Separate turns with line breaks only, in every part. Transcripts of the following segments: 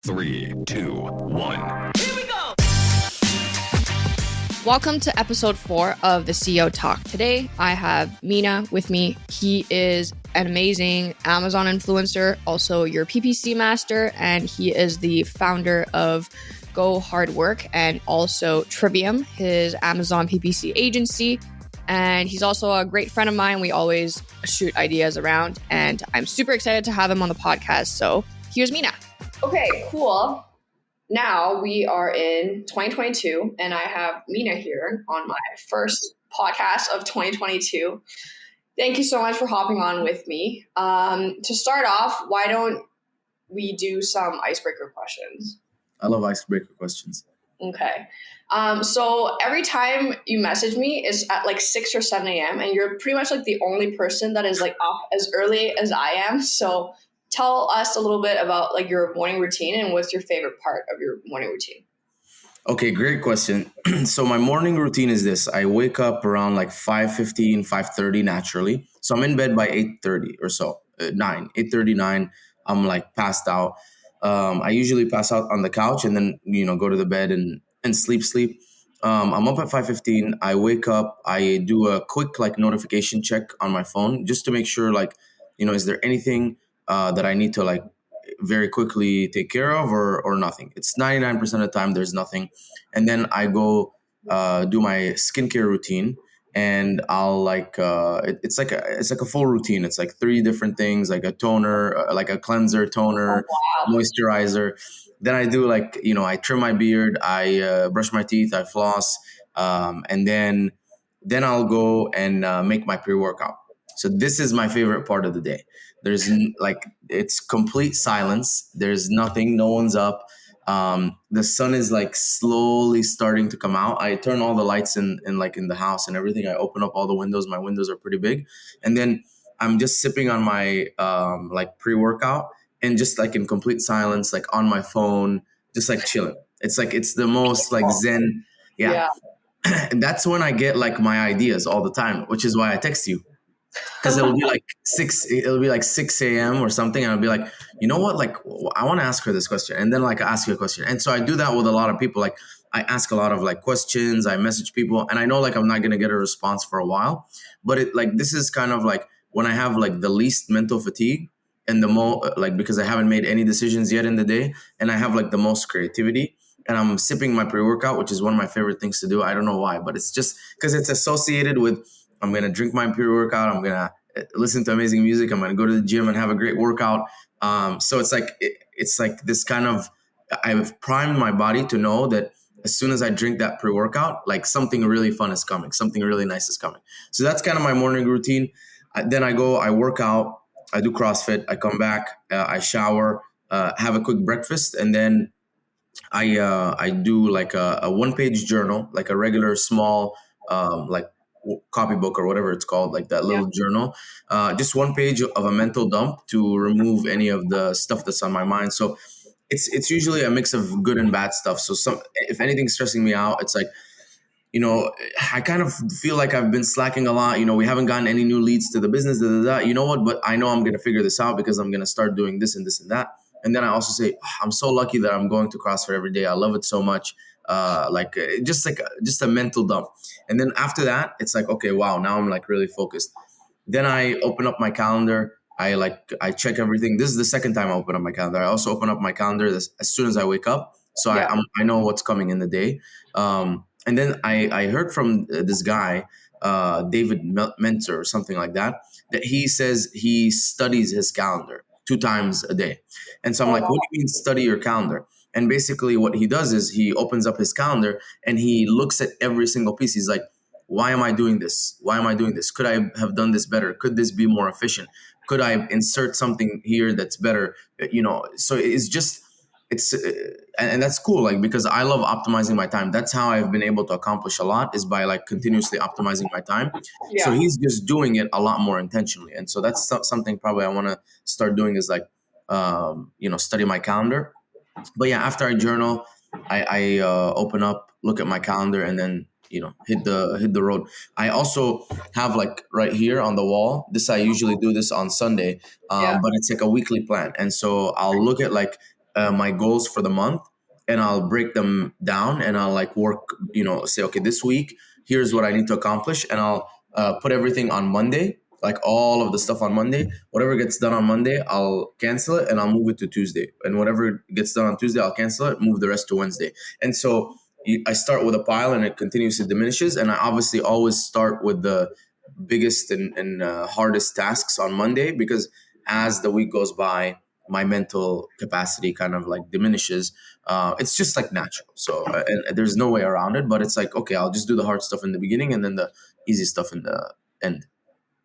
3, 2, 1.
Here we go!
Welcome to episode 4 of the CEO Talk. Today, I have Mina with me. He is an amazing Amazon influencer, also your PPC master, and he is the founder of Go Hard Work and also Trivium, his Amazon PPC agency. And he's also a great friend of mine. We always shoot ideas around, and I'm super excited to have him on the podcast. So here's Mina. Okay, cool. Now we are in 2022, and I have Mina here on my first podcast of 2022. Thank you so much for hopping on with me. To start off, why don't we do some icebreaker questions?
I love icebreaker questions.
Okay. So every time you message me is at like 6 or 7 a.m. and you're pretty much like the only person that is like up as early as I am. So tell us a little bit about like your morning routine and what's your favorite part of your morning routine?
Okay, great question. So my morning routine is this. I wake up around like 5:15, 5:30 naturally. So I'm in bed by 8:30 or so, 8:39. I'm like passed out. I usually pass out on the couch and then, go to the bed and sleep. I'm up at 5:15. I wake up. I do a quick like notification check on my phone just to make sure like, is there anything that I need to like very quickly take care of or nothing. It's 99% of the time there's nothing. And then I go do my skincare routine, and I'll like it's like a full routine. It's like 3 different things, like a toner, like a cleanser, toner, moisturizer. Then I do like, I trim my beard, I brush my teeth, I floss, and then I'll go and make my pre-workout. So this is my favorite part of the day. There's it's complete silence. There's nothing. No one's up. The sun is like slowly starting to come out. I turn all the lights in the house and everything. I open up all the windows. My windows are pretty big. And then I'm just sipping on my pre-workout and just like in complete silence, like on my phone, just like chilling. It's the most like zen. Yeah. And that's when I get like my ideas all the time, which is why I text you. Because it'll be like 6 a.m. or something, and I'll be like, you know what, like I want to ask her this question, and then like I ask you a question. And so I do that with a lot of people. Like I ask a lot of like questions, I message people, and I know like I'm not gonna get a response for a while, but it like this is kind of like when I have like the least mental fatigue and the most like because I haven't made any decisions yet in the day, and I have like the most creativity. And I'm sipping my pre-workout, which is one of my favorite things to do. I don't know why, but it's just because it's associated with I'm going to drink my pre-workout. I'm going to listen to amazing music. I'm going to go to the gym and have a great workout. So it's like this kind of, I've primed my body to know that as soon as I drink that pre-workout, like something really fun is coming. Something really nice is coming. So that's kind of my morning routine. Then I go, I work out, I do CrossFit, I come back, I shower, have a quick breakfast. And then I do like a 1-page journal, like a regular small, like copybook or whatever it's called, like that little journal, just 1 page of a mental dump to remove any of the stuff that's on my mind. So it's usually a mix of good and bad stuff. So if anything's stressing me out, it's like, I kind of feel like I've been slacking a lot. We haven't gotten any new leads to the business, You know what? But I know I'm going to figure this out because I'm going to start doing this and this and that. And then I also say, I'm so lucky that I'm going to CrossFit every day. I love it so much. Just a mental dump. And then after that, it's like, okay, wow, now I'm like really focused. Then I open up my calendar. I check everything. This is the second time I open up my calendar. I also open up my calendar as soon as I wake up. So I know what's coming in the day. And then I heard from this guy, David Mentor or something like that he says he studies his calendar 2 times a day. And so I'm like, what do you mean study your calendar? And basically what he does is he opens up his calendar and he looks at every single piece. He's like, why am I doing this? Why am I doing this? Could I have done this better? Could this be more efficient? Could I insert something here that's better? So and that's cool. Like, because I love optimizing my time. That's how I've been able to accomplish a lot, is by like continuously optimizing my time. Yeah. So he's just doing it a lot more intentionally. And so that's something probably I want to start doing, is like, study my calendar. But yeah, after I journal, I open up, look at my calendar, and then hit the road. I also have like right here on the wall. I usually do this on Sunday, but it's like a weekly plan. And so I'll look at like my goals for the month, and I'll break them down, and I'll like work, say, okay, this week, here's what I need to accomplish. And I'll put everything on Monday, like all of the stuff on Monday. Whatever gets done on Monday, I'll cancel it and I'll move it to Tuesday. And whatever gets done on Tuesday, I'll cancel it, move the rest to Wednesday. And so I start with a pile and it continuously diminishes. And I obviously always start with the biggest and hardest tasks on Monday, because as the week goes by, my mental capacity kind of like diminishes. It's just like natural. So and there's no way around it. But it's like, okay, I'll just do the hard stuff in the beginning and then the easy stuff in the end.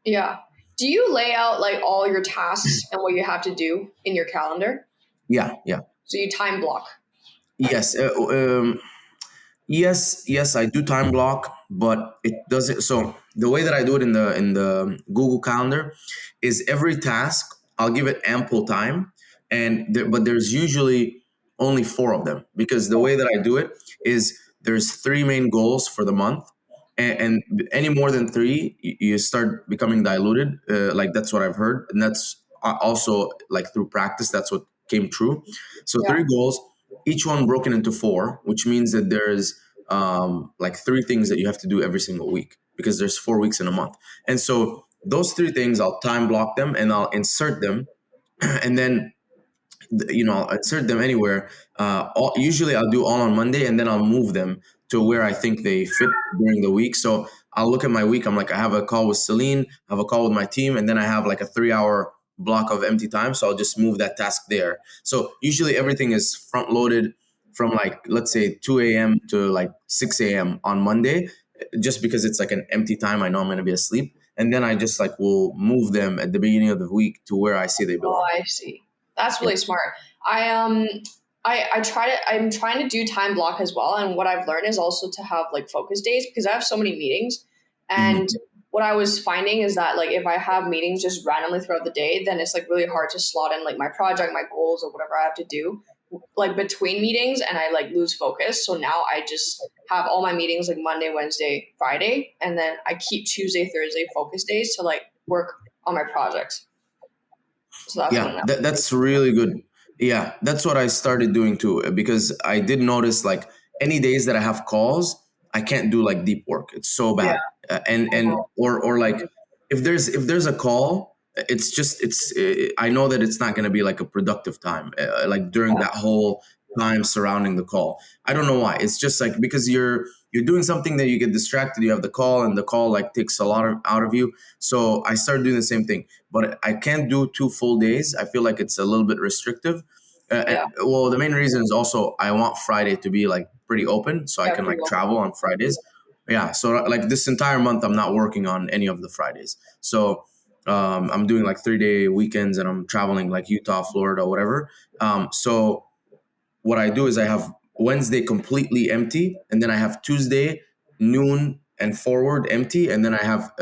Yeah. Do you lay out like all your tasks and what you have to do in your calendar?
Yeah, yeah.
So you time block.
Yes. Yes, I do time block, but it doesn't. So the way that I do it in the Google Calendar is every task I'll give it ample time, but there's usually only four of them, because the way that I do it is there's three main goals for the month, and any more than three, you start becoming diluted. Like that's what I've heard, and that's also like through practice. That's what came true. So
Yeah.
three goals, each one broken into four, which means that there's like three things that you have to do every single week, because there's 4 weeks in a month. And so those three things, I'll time block them and I'll insert them, and then I'll insert them anywhere. Usually I'll do all on Monday, and then I'll move them to where I think they fit during the week. So I'll look at my week. I'm like, I have a call with Selene, I have a call with my team, and then I have like a 3 hour block of empty time. So I'll just move that task there. So usually everything is front loaded from like, let's say 2 a.m. to like 6 a.m. on Monday, just because it's like an empty time. I know I'm going to be asleep. And then I just like will move them at the beginning of the week to where I see they
Oh,
belong.
I see. That's really smart. I'm trying to do time block as well. And what I've learned is also to have like focus days, because I have so many meetings. And what I was finding is that like if I have meetings just randomly throughout the day, then it's like really hard to slot in like my project, my goals, or whatever I have to do like between meetings, and I like lose focus. So now I just have all my meetings like Monday, Wednesday, Friday, and then I keep Tuesday, Thursday focus days to like work on my projects. So that's what I'm
Yeah, that's really good. Yeah, that's what I started doing too, because I did notice like any days that I have calls, I can't do like deep work. It's so
yeah.
bad. Or like if there's a call, I know that it's not going to be like a productive time, like during that whole time surrounding the call. I don't know why. It's just like because you're doing something that you get distracted, you have the call, and the call like takes a lot out of you. So I started doing the same thing, but I can't do 2 full days. I feel like it's a little bit restrictive.
Yeah.
Well, the main reason is also I want Friday to be like pretty open, so I
Yeah,
can
pretty
like
well.
travel on Fridays. Yeah, so like this entire month, I'm not working on any of the Fridays. So I'm doing like 3 day weekends, and I'm traveling like Utah, Florida, whatever. So what I do is I have Wednesday completely empty, and then I have Tuesday noon and forward empty, and then I have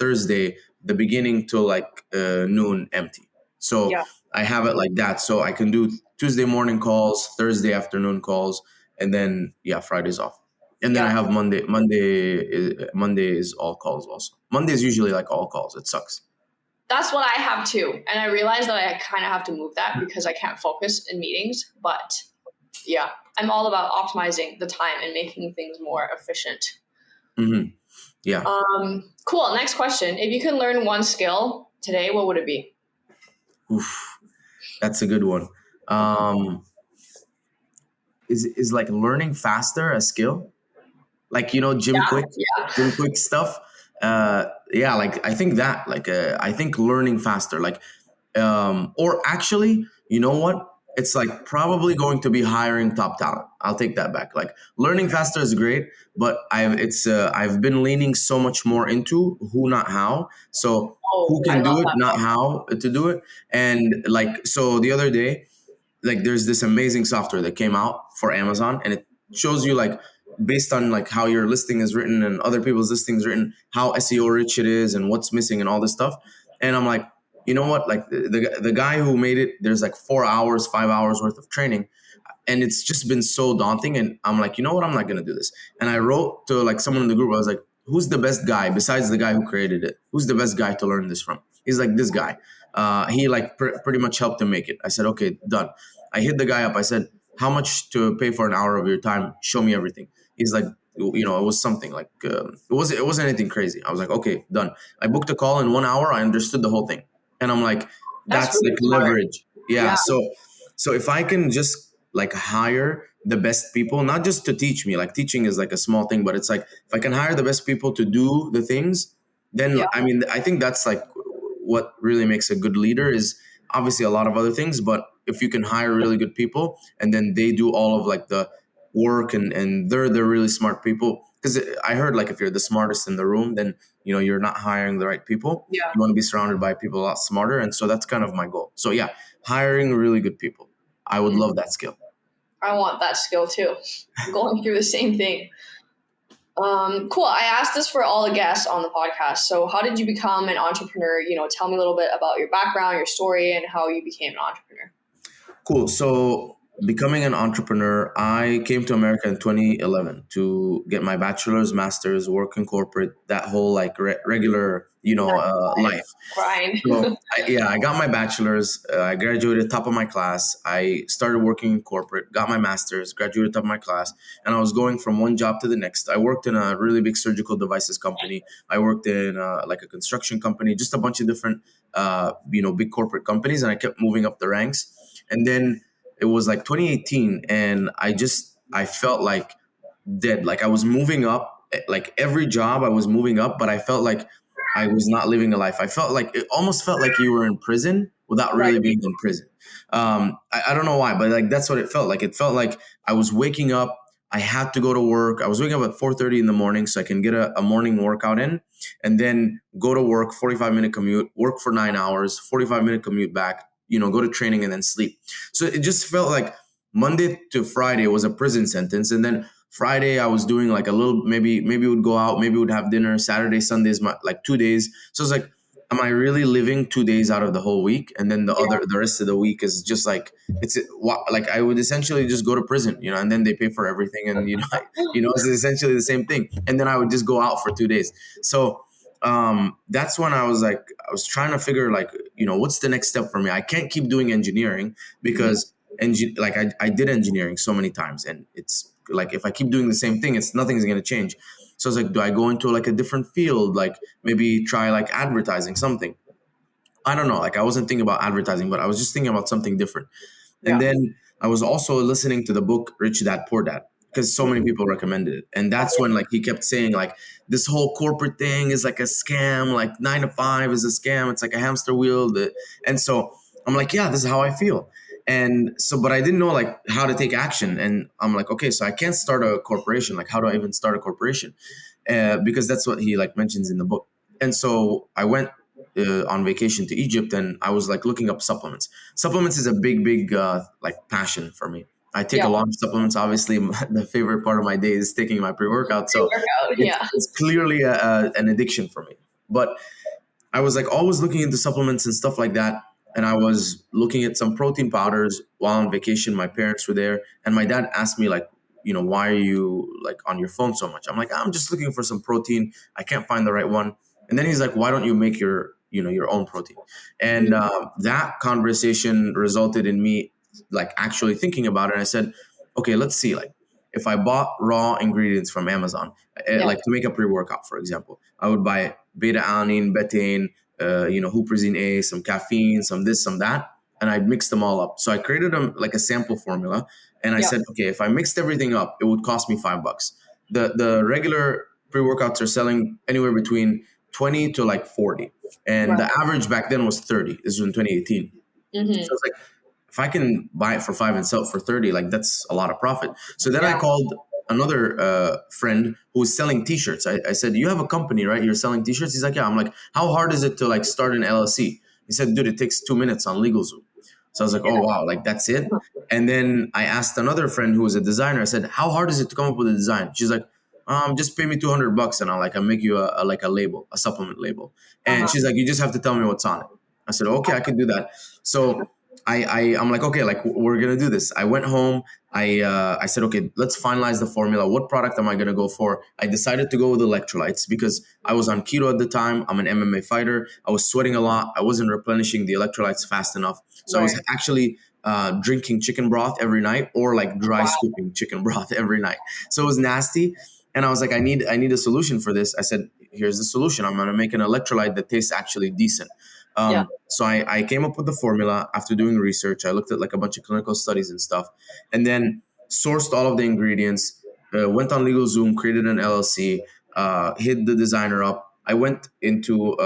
Thursday the beginning to like noon empty. So
Yeah.
I have it like that, so I can do Tuesday morning calls, Thursday afternoon calls, and then yeah, Friday's off. And then I
Yeah.
have Monday. Monday is all calls also. Monday is usually like all calls. It sucks.
That's what I have too. And I realize that I kind of have to move that because I can't focus in meetings. But yeah, I'm all about optimizing the time and making things more efficient.
Hmm. Yeah.
Cool. Next question. If you could learn one skill today, what would it be?
Oof, that's a good one. Um, is like learning faster a skill? Like
Yeah.
Jim Quick stuff. Yeah, like I think that I think learning faster, like or actually, you know what? It's like probably going to be hiring top talent. I'll take that back. Like learning faster is great, but I've been leaning so much more into who, not how. So
Oh,
who
I
can
love
do it,
that.
not how to do it. And like so the other day, like there's this amazing software that came out for Amazon, and it shows you like based on like how your listing is written and other people's listings written, how SEO rich it is and what's missing and all this stuff. And I'm like, you know what? Like the guy who made it, there's like 4 hours, 5 hours worth of training, and it's just been so daunting. And I'm like, you know what? I'm not gonna do this. And I wrote to like someone in the group. I was like, who's the best guy besides the guy who created it? Who's the best guy to learn this from? He's like, this guy. He like pretty much helped him make it. I said, okay, done. I hit the guy up. I said, how much to pay for an hour of your time? Show me everything. He's like, it was something like, it wasn't anything crazy. I was like, okay, done. I booked a call in 1 hour. I understood the whole thing. And I'm like,
That's
that's
really
like
smart.
leverage. Yeah.
Yeah.
So if I can just like hire the best people, not just to teach me, like teaching is like a small thing, but it's like if I can hire the best people to do the things, then
Yeah.
I mean, I think that's like what really makes a good leader is obviously a lot of other things, but if you can hire really good people and then they do all of like the work and they're really smart people. Because I heard like if you're the smartest in the room, then you're not hiring the right people.
Yeah.
You want to be surrounded by people a lot smarter, and so that's kind of my goal. So yeah, hiring really good people. I would love that skill.
I want that skill too. I'm going through the same thing. Cool. I asked this for all the guests on the podcast. So how did you become an entrepreneur? Tell me a little bit about your background, your story, and how you became an entrepreneur.
Cool. So becoming an entrepreneur, I came to America in 2011 to get my bachelor's, master's, work in corporate, that whole like regular, life.
Grind.
So I got my bachelor's. I graduated top of my class. I started working in corporate, got my master's, graduated top of my class, and I was going from one job to the next. I worked in a really big surgical devices company. I worked in like a construction company, just a bunch of different, big corporate companies, and I kept moving up the ranks. And then it was like 2018, and I felt like dead. Like I was moving up, like every job I was moving up, but I felt like I was not living a life. I felt like it almost felt like you were in prison without
Right.
really being in prison. I don't know why, but like that's what it felt like. It felt like I was waking up. I had to go to work. I was waking up at 4:30 in the morning so I can get a morning workout in, and then go to work, 45-minute commute, work for 9 hours, 45-minute commute back, go to training and then sleep. So it just felt like Monday to Friday was a prison sentence. And then Friday I was doing like a little, maybe we'd go out, maybe we'd have dinner. Saturday, Sundays, like 2 days. So it's like, am I really living 2 days out of the whole week? And then the rest of the week is just like, like I would essentially just go to prison, and then they pay for everything. And, it's essentially the same thing. And then I would just go out for 2 days. So that's when I was like, I was trying to figure like, what's the next step for me? I can't keep doing engineering because I did engineering so many times, and it's like if I keep doing the same thing, nothing's gonna change. So I was like, do I go into like a different field, like maybe try like advertising something? I don't know. Like I wasn't thinking about advertising, but I was just thinking about something different. And then I was also listening to the book Rich Dad Poor Dad because so many people recommended it. And that's when like he kept saying like this whole corporate thing is like a scam, like 9 to 5 is a scam. It's like a hamster wheel. And so I'm like, yeah, this is how I feel. And so, but I didn't know like how to take action. And I'm like, okay, so I can't start a corporation. Like, how do I even start a corporation? Because that's what he like mentions in the book. And so I went on vacation to Egypt, and I was like looking up supplements. Supplements is a big like passion for me. I take a lot of supplements. Obviously, the favorite part of my day is taking my pre-workout. So it's clearly an addiction for me. But I was like always looking into supplements and stuff like that. And I was looking at some protein powders while on vacation. My parents were there, and my dad asked me like, why are you like on your phone so much? I'm like, I'm just looking for some protein. I can't find the right one. And then he's like, why don't you make your own protein? And that conversation resulted in me like actually thinking about it. And I said, okay, let's see. Like if I bought raw ingredients from Amazon, like to make a pre-workout, for example, I would buy beta alanine, betaine, huperzine A, some caffeine, some this, some that, and I'd mix them all up. So I created like a sample formula, and I said, okay, if I mixed everything up, it would cost me $5. The regular pre-workouts are selling anywhere between 20 to like 40, and the average back then was 30. This was in 2018. So it's like, if I can buy it for 5 and sell it for 30, like that's a lot of profit. So then I called another friend who was selling t-shirts. I said, you have a company, right? You're selling t-shirts? He's like, yeah. I'm like, how hard is it to like start an LLC? He said, dude, it takes 2 minutes on LegalZoom. So I was like, oh, wow, like that's it. And then I asked another friend who was a designer. I said, how hard is it to come up with a design? She's like, just pay me $200 and I'll make you a label, a supplement label. And she's like, you just have to tell me what's on it. I said, okay, I can do that. So I'm like, okay, like we're going to do this. I went home. I said, okay, let's finalize the formula. What product am I going to go for? I decided to go with electrolytes because I was on keto at the time. I'm an MMA fighter. I was sweating a lot. I wasn't replenishing the electrolytes fast enough. So I was actually drinking chicken broth every night or like dry
Wow.
scooping chicken broth every night. So it was nasty. And I was like, I need a solution for this. I said, here's the solution. I'm gonna make an electrolyte that tastes actually decent.
Yeah.
So I came up with the formula after doing research. I looked at like a bunch of clinical studies and stuff, and then sourced all of the ingredients. Went on LegalZoom, created an LLC, hit the designer up. I went into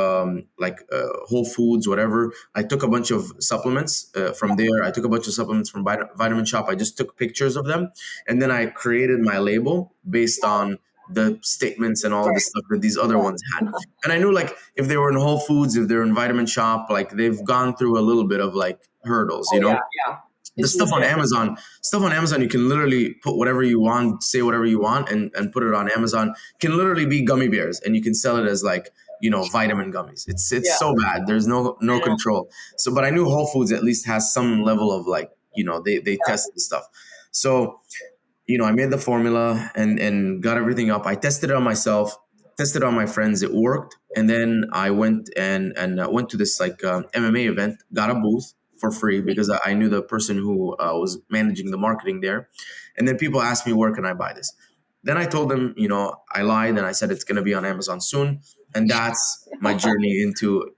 Whole Foods, whatever. I took a bunch of supplements from there. I took a bunch of supplements from Vitamin Shop. I just took pictures of them, and then I created my label based on the statements and all of the stuff that these other ones had. And I knew like if they were in Whole Foods, if they're in Vitamin Shop, like they've gone through a little bit of like hurdles,
Oh,
you know.
yeah.
The
It's
stuff on
legit.
Amazon, you can literally put whatever you want, say whatever you want, and put it on Amazon. Can literally be gummy bears, and you can sell it as like vitamin gummies. It's
Yeah.
so bad. There's no control. So, but I knew Whole Foods at least has some level of like they test the stuff. So I made the formula and got everything up. I tested it on myself, tested it on my friends. It worked, and then I went and went to this like MMA event. Got a booth for free because I knew the person who was managing the marketing there. And then people asked me, where can I buy this? Then I told them, I lied and I said it's going to be on Amazon soon. And that's my journey into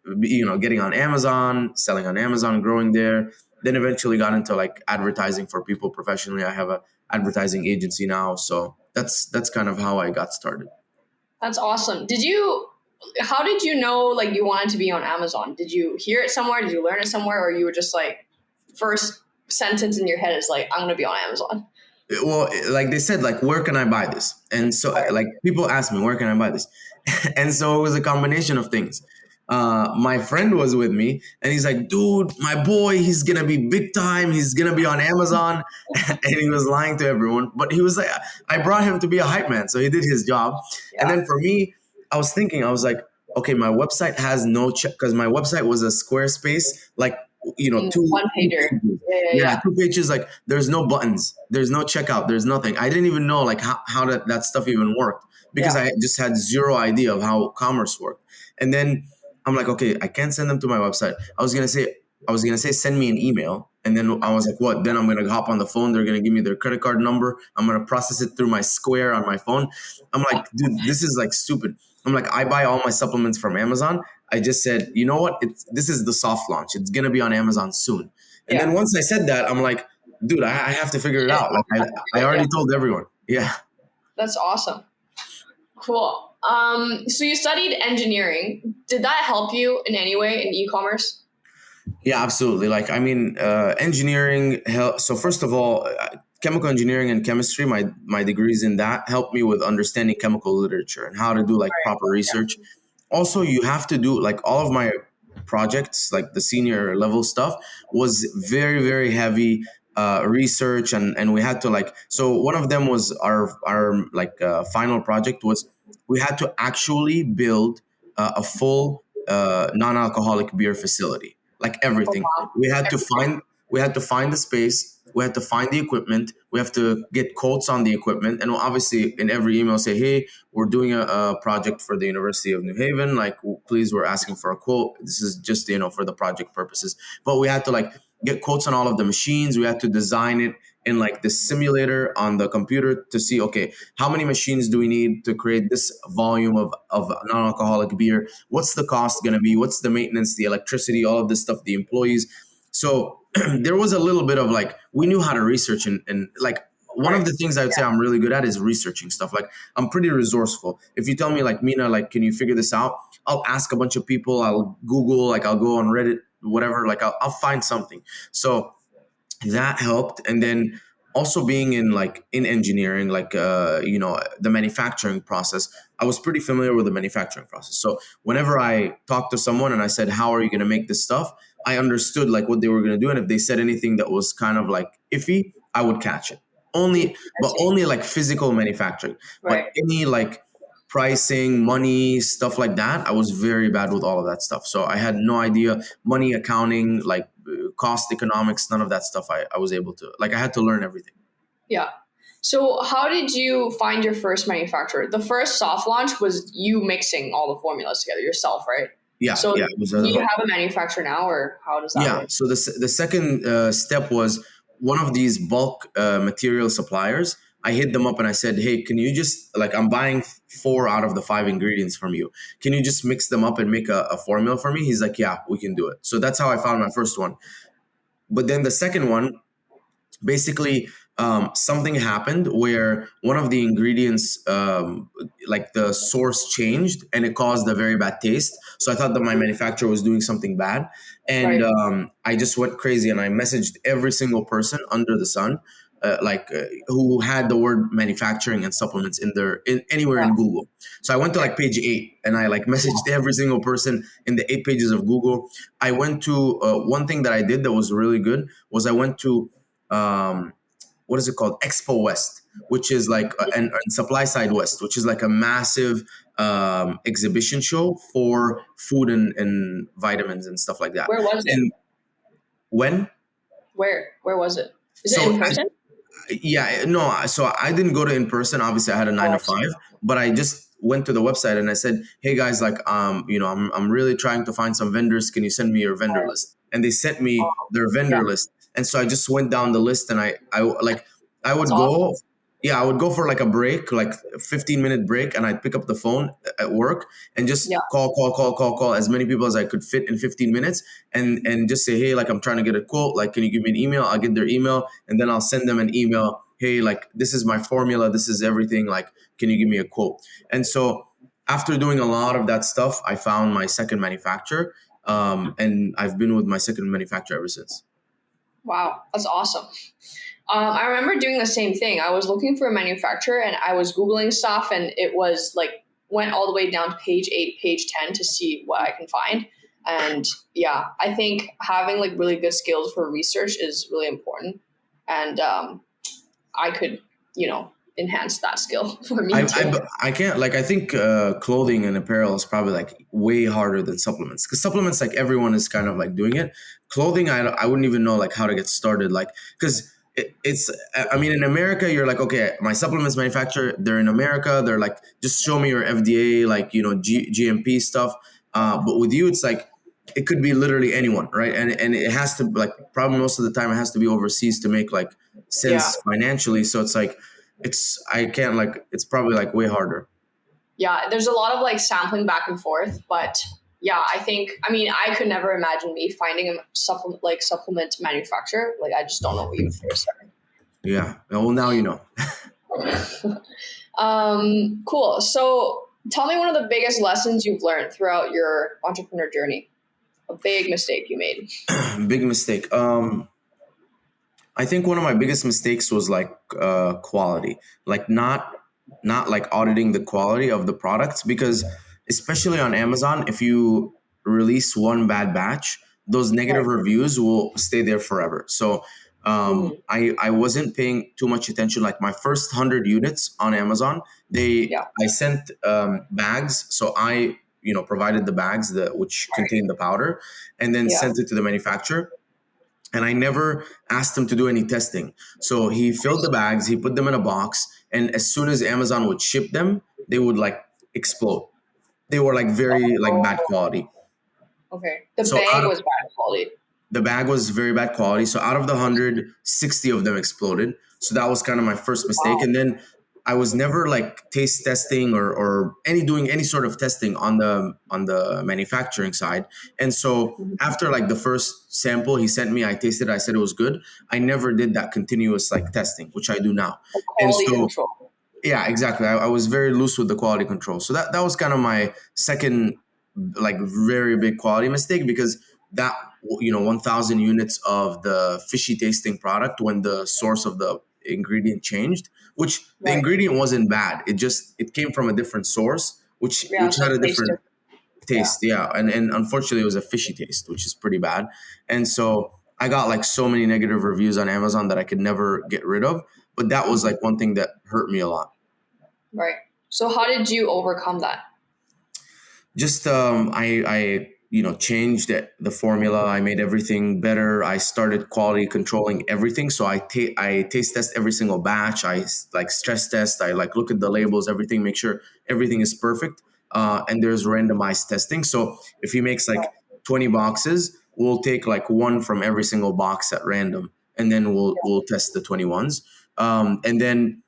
getting on Amazon, selling on Amazon, growing there. Then eventually got into like advertising for people professionally. I have a advertising agency now. So that's kind of how I got started.
That's awesome. How did you know like you wanted to be on Amazon? Did you hear it somewhere? Did you learn it somewhere? Or you were just like, first sentence in your head is like, I'm going to be on Amazon?
Well, like they said, like, where can I buy this? And so like people ask me, where can I buy this? And so it was a combination of things. My friend was with me and he's like, dude, my boy, he's going to be big time. He's going to be on Amazon. And he was lying to everyone. But he was like, I brought him to be a hype man. So he did his job.
Yeah.
And then for me, I was thinking, I was like, okay, my website has no check because my website was a Squarespace, like, two
One pager. Yeah.
2 pages. Like there's no buttons, there's no checkout, there's nothing. I didn't even know like how that stuff even worked because I just had zero idea of how commerce worked. And then I'm like, okay, I can't send them to my website. I was gonna say send me an email. And then I was like, what? Then I'm gonna hop on the phone. They're gonna give me their credit card number. I'm gonna process it through my Square on my phone. I'm like, dude, this is like stupid. I'm like, I buy all my supplements from Amazon. I just said, you know what? This is the soft launch. It's gonna be on Amazon soon. And then once I said that, I'm like, dude, I have to figure it out. Like I already told everyone. Yeah.
That's awesome. Cool. So you studied engineering. Did that help you in any way in e-commerce?
Yeah, absolutely. Like, I mean, engineering help. So first of all, chemical engineering and chemistry, my degrees in that helped me with understanding chemical literature and how to do like proper research. Also, you have to do like all of my projects, like the senior level stuff was very, very heavy research. And we had to like, so one of them was our like final project was we had to actually build a full non-alcoholic beer facility, like everything.
Wow.
We had to find the space. We had to find the equipment. We have to get quotes on the equipment, and obviously, in every email, say, "Hey, we're doing a project for the University of New Haven. Like, please, we're asking for a quote. This is just for the project purposes." But we had to like get quotes on all of the machines. We had to design it in like the simulator on the computer to see, okay, how many machines do we need to create this volume of non-alcoholic beer? What's the cost going to be? What's the maintenance, the electricity, all of this stuff, the employees. So there was a little bit of like, we knew how to research and like one of the things I would say I'm really good at is researching stuff. Like I'm pretty resourceful. If you tell me like, Mina, like, can you figure this out? I'll ask a bunch of people. I'll Google, like I'll go on Reddit, whatever, like I'll find something. So that helped. And then also being in engineering, like the manufacturing process, I was pretty familiar with the manufacturing process. So whenever I talked to someone and I said, how are you going to make this stuff, I understood like what they were going to do. And if they said anything that was kind of like iffy, I would catch it. Only like physical manufacturing. But any like pricing, money, stuff like that, I was very bad with all of that stuff. So I had no idea. Money, accounting, like cost economics, none of that stuff I was able to, like I had to learn everything.
Yeah. So how did you find your first manufacturer? The first soft launch was you mixing all the formulas together yourself, right?
Yeah,
So
yeah,
do
it was
you have a manufacturer now, or how does that
yeah.
work?
So the second step was one of these bulk material suppliers. I hit them up and I said, "Hey, can you just like I'm buying four out of the five ingredients from you. Can you just mix them up and make a formula for me?" He's like, "Yeah, we can do it." So that's how I found my first one. But then the second one, basically, something happened where one of the ingredients, like the source changed and it caused a very bad taste. So I thought that my manufacturer was doing something bad. And
Right.
I just went crazy and I messaged every single person under the sun, who had the word manufacturing and supplements anywhere
Yeah.
in Google. So I went to
Okay.
like page 8 and I like messaged every single person in the 8 pages of Google. I went to one thing that I did that was really good was I went to um, what is it called? Expo West, which is like and Supply Side West, which is like a massive exhibition show for food and vitamins and stuff like that.
Where was it?
And when
Where was it? Is it
so
in person?
yeah, no, so I didn't go to in person. Obviously, I had a nine
Oh,
to
I see.
five, but I just went to the website and I said, "Hey guys, like, I'm really trying to find some vendors. Can you send me your vendor
Oh,
list?" And they sent me their
yeah,
vendor list, and so I just went down the list, and I like I
that's
would
awesome.
go, yeah, I would go for like a break, like a 15-minute break, and I'd pick up the phone at work and
Yeah,
just call as many people as I could fit in 15 minutes, and just say, "Hey, like, I'm trying to get a quote. Like, can you give me an email?" I'll get their email and then I'll send them an email. Hey, like this is my formula, this is everything. Like, can you give me a quote? And so after doing a lot of that stuff, I found my second manufacturer, and I've been with my second manufacturer ever since.
wow, that's awesome. I remember doing the same thing. I was looking for a manufacturer and I was Googling stuff, and it was like went all the way down to page 8, page 10 to see what I can find. And yeah, I think having like really good skills for research is really important. And I could, enhance that skill for me too.
I can't, like, I think clothing and apparel is probably like way harder than supplements, because supplements, like, everyone is kind of like doing it. Clothing, I wouldn't even know like how to get started, like, because it's I mean, in America you're like, okay, my supplements manufacturer, they're in America, they're like, just show me your FDA, like, GMP stuff. But with you it's like it could be literally anyone, right? And it has to, like, probably most of the time it has to be overseas to make like
Yeah.
sense financially. So it's like I can't, like, it's probably like way harder.
Yeah, there's a lot of like sampling back and forth, but yeah, I mean, I could never imagine me finding a supplement manufacturer. Like, I just don't know even where to start.
Yeah. Well, now you know.
Cool. So tell me one of the biggest lessons you've learned throughout your entrepreneur journey. A big mistake you made.
Big mistake. I think one of my biggest mistakes was like quality, like not like auditing the quality of the products, because especially on Amazon, if you release one bad batch, those negative
Right.
reviews will stay there forever. So
Mhm.
I wasn't paying too much attention. Like my first 100 units on Amazon, they
Yeah.
I sent bags, so I provided the bags which contain the powder, and then
Yeah.
sent it to the manufacturer, and I never asked him to do any testing. So he filled the bags, he put them in a box, and as soon as Amazon would ship them, they would like explode. They were like very like bad
Oh,
quality.
okay. The
So
bag was bad quality.
the bag was very bad quality. So out of the 100, 60 of them exploded. So that was kind of my first mistake.
Wow.
And then I was never like taste testing or doing any sort of testing on the manufacturing side. And so
Mhm.
after like the first sample he sent me, I tasted it, I said it was good. I never did that continuous like testing, which I do now.
The
And
quality
so
control.
yeah, exactly. I was very loose with the quality control. So that was kind of my second, like, very big quality mistake, because that 1,000 units of the fishy tasting product, when the source of the ingredient changed, which the
Right.
ingredient wasn't bad, it came from a different source, which
Yeah. So
had
it
a
tastes
different
different. Yeah.
taste. Yeah, and unfortunately it was a fishy taste, which is pretty bad. And so I got like so many negative reviews on Amazon that I could never get rid of. But that was
Mhm.
like one thing that hurt me a lot.
Right. So how did you overcome that?
Just I changed the formula. I made everything better. I started quality controlling everything. So I taste test every single batch. I like stress test. I like look at the labels, everything, make sure everything is perfect. and there's randomized testing. So if he makes like 20 boxes, we'll take like one from every single box at random, and then we'll test the 21s. And then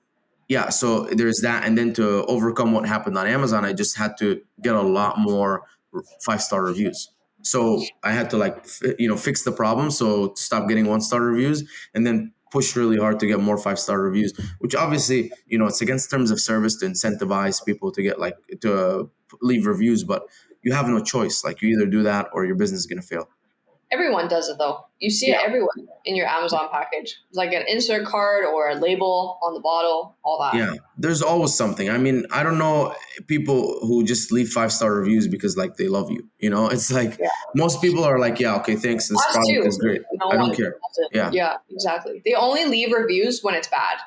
yeah, so there's that. And then to overcome what happened on Amazon, I just had to get a lot more 5-star reviews. So I had to like fix the problem, so stop getting 1-star reviews, and then push really hard to get more 5-star reviews, which obviously it's against terms of service to incentivize people to get like to leave reviews, but you have no choice. Like you either do that or your business is going to fail.
Everyone does it though. You see
Yeah.
it everywhere in your Amazon package. It's like an insert card or a label on the bottle, all that.
Yeah, there's always something. I mean, I don't know people who just leave 5-star reviews because like they love you. It's like
Yeah.
most people are like, yeah, okay, thanks. This
Us
product
too.
is great.
No
I don't
one
care.
does it.
Yeah,
Yeah, exactly. They only leave reviews when it's bad.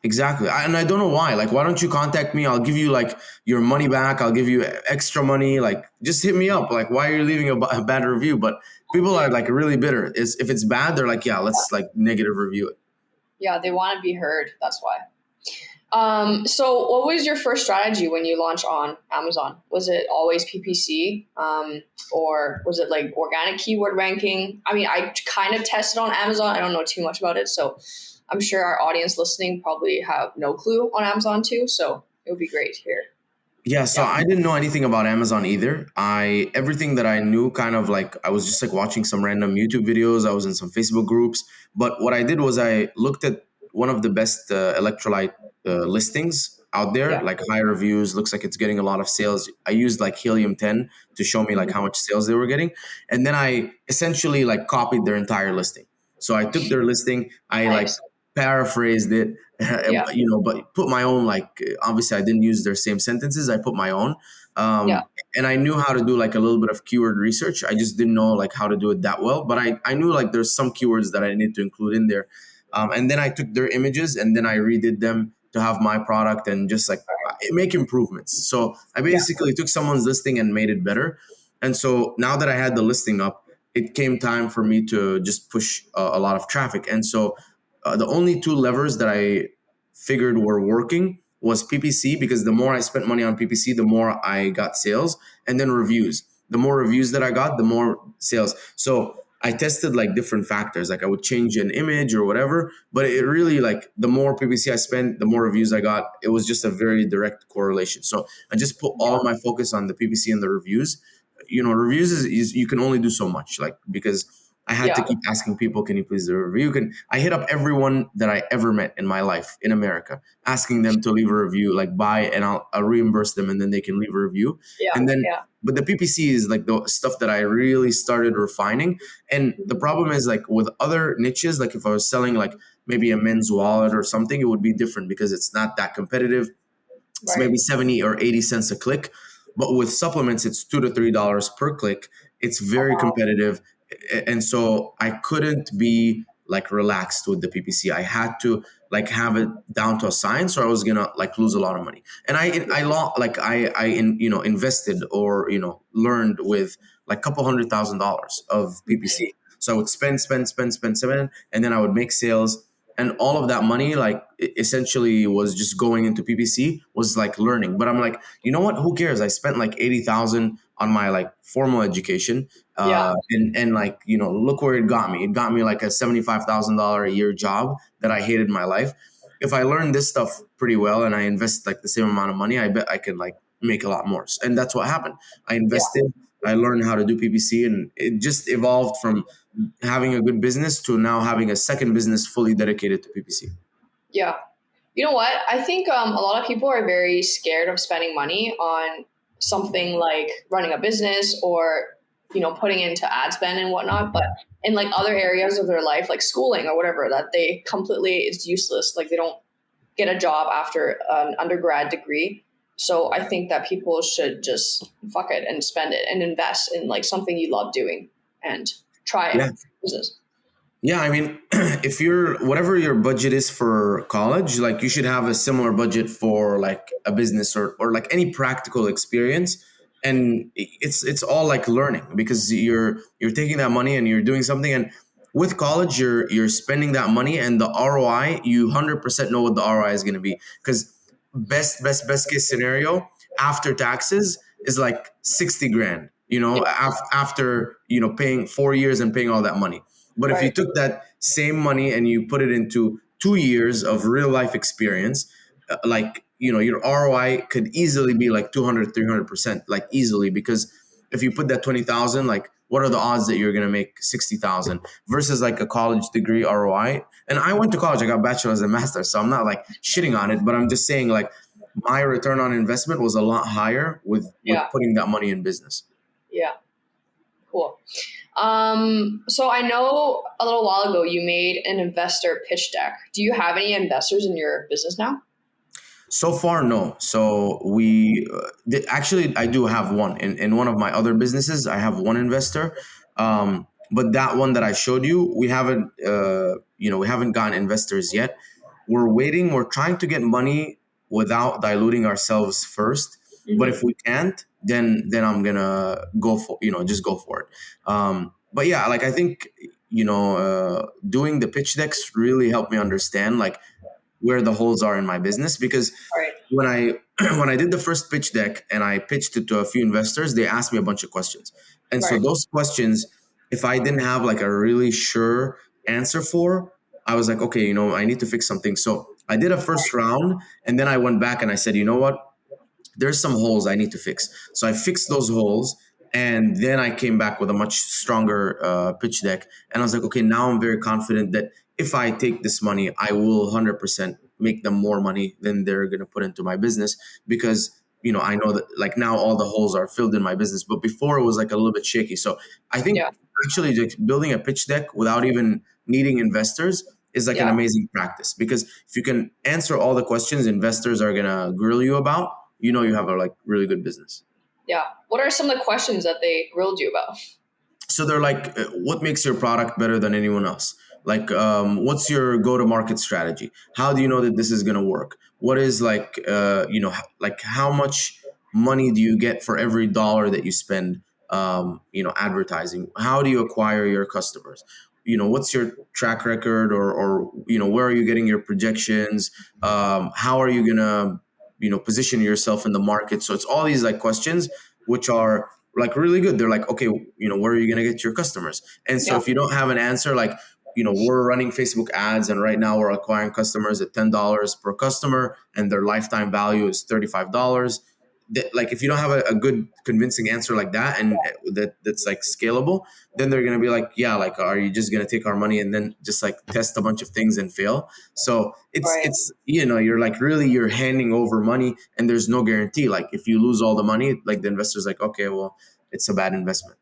exactly. And I don't know why. Like, why don't you contact me? I'll give you like your money back. I'll give you extra money. Like, just hit me up. Like, why are you leaving a bad review? But people are like really bitter. If it's bad, they're like, yeah, let's like negative review it.
Yeah, they want to be heard. That's why. So what was your first strategy when you launched on Amazon? Was it always PPC? Or was it like organic keyword ranking? I mean, I kind of tested on Amazon. I don't know too much about it. So I'm sure our audience listening probably have no clue on Amazon too. So it would be great to hear.
Yeah, so I didn't know anything about Amazon either. Everything that I knew kind of like I was just like watching some random YouTube videos. I was in some Facebook groups. But what I did was I looked at one of the best electrolyte listings out there,
Yeah.
like high reviews, looks like it's getting a lot of sales. I used like Helium 10 to show me like how much sales they were getting. And then I essentially like copied their entire listing. So I took their listing, I like
Nice.
paraphrased it,
Yeah.
but put my own, like, obviously I didn't use their same sentences. I put my own.
Yeah.
And I knew how to do like a little bit of keyword research. I just didn't know like how to do it that well, but I knew like there's some keywords that I need to include in there. And then I took their images and then I redid them to have my product and just like make improvements. So I basically took someone's listing and made it better. And so now that I had the listing up, it came time for me to just push a lot of traffic. And so the only two levers that I figured were working was PPC, because the more I spent money on PPC, the more I got sales, and then reviews. The more reviews that I got, the more sales. So I tested like different factors, like I would change an image or whatever, but it really, like, the more PPC I spent, the more reviews I got. It was just a very direct correlation. So I just put all of my focus on the PPC and the reviews. Reviews is you can only do so much, like, because I had to keep asking people, can you please do a review? I hit up everyone that I ever met in my life in America, asking them to leave a review, like buy, and I'll reimburse them, and then they can leave a review. And then, but the PPC is like the stuff that I really started refining. And the problem is, like, with other niches, like if I was selling like maybe a men's wallet or something, it would be different because it's not that competitive. It's maybe 70 or 80 cents a click. But with supplements, it's $2 to $3 per click. It's very competitive. And so I couldn't be like relaxed with the PPC. I had to like have it down to a science, or I was gonna like lose a lot of money. And invested, or learned with like a couple $100,000 of PPC. So I would spend, and then I would make sales. And all of that money, like, essentially was just going into PPC, was like learning. But I'm like, you know what? Who cares? I spent like 80,000 on my like formal education, and like, look where it got me. It got me like a $75,000 a year job that I hated my life. If I learn this stuff pretty well and I invest like the same amount of money, I bet I can like make a lot more. And that's what happened. I invested. I learned how to do PPC, and it just evolved from having a good business to now having a second business fully dedicated to PPC.
Yeah. You know what? I think a lot of people are very scared of spending money on something like running a business or, putting into ad spend and whatnot. But in like other areas of their life, like schooling or whatever, that they completely is useless. Like they don't get a job after an undergrad degree. So I think that people should just fuck it and spend it and invest in like something you love doing and try it. Business.
Yeah, I mean, if whatever your budget is for college, like, you should have a similar budget for like a business or like any practical experience. And it's all like learning, because you're taking that money and you're doing something. And with college, you're spending that money, and the ROI, you 100% know what the ROI is going to be. Because best case scenario, after taxes, is like 60 grand,
Yeah.
after, paying 4 years and paying all that money. But if you
Right.
took that same money and you put it into 2 years of real life experience, your ROI could easily be like 200, 300%, like easily, because if you put that 20,000, like what are the odds that you're going to make 60,000 versus like a college degree ROI? And I went to college, I got bachelor's and master's, so I'm not like shitting on it, but I'm just saying like my return on investment was a lot higher with
Yeah.
putting that money in business.
Yeah. Cool. So I know a little while ago you made an investor pitch deck. Do you have any investors in your business now?
So far, no. So actually, I do have one in one of my other businesses. I have one investor, but that one that I showed you, we haven't gotten investors yet. We're waiting. We're trying to get money without diluting ourselves first. But if
Mm-hmm.
we can't, then I'm gonna go for just go for it. But yeah, like I think doing the pitch decks really helped me understand like where the holes are in my business, because
All right.
when I when I did the first pitch deck and I pitched it to a few investors, they asked me a bunch of questions. And so
Right.
those questions, if I didn't have like a really sure answer for, I was like, okay, I need to fix something. So I did a first round and then I went back and I said, you know what? There's some holes I need to fix. So I fixed those holes. And then I came back with a much stronger pitch deck. And I was like, okay, now I'm very confident that if I take this money, I will 100% make them more money than they're going to put into my business, because, I know that like now all the holes are filled in my business. But before it was like a little bit shaky. So I think
Yeah.
actually just building a pitch deck without even needing investors is like an
Yeah.
amazing practice, because if you can answer all the questions investors are going to grill you about, you have a like really good business.
Yeah. What are some of the questions that they grilled you about?
So they're like, what makes your product better than anyone else? Like, what's your go-to-market strategy? How do you know that this is going to work? What is like, like how much money do you get for every dollar that you spend, advertising? How do you acquire your customers? What's your track record, or where are you getting your projections? How are you going to, position yourself in the market? So it's all these like questions, which are like really good. They're like, okay, where are you going to get your customers? And so
Yeah.
if you don't have an answer, like, we're running Facebook ads and right now we're acquiring customers at $10 per customer and their lifetime value is $35. Like if you don't have a good convincing answer like that, and that's like scalable, then they're going to be like, yeah, like, are you just going to take our money and then just like test a bunch of things and fail? So
Right.
it's you're like really you're handing over money and there's no guarantee. Like if you lose all the money, like the investor's like, okay, well, it's a bad investment.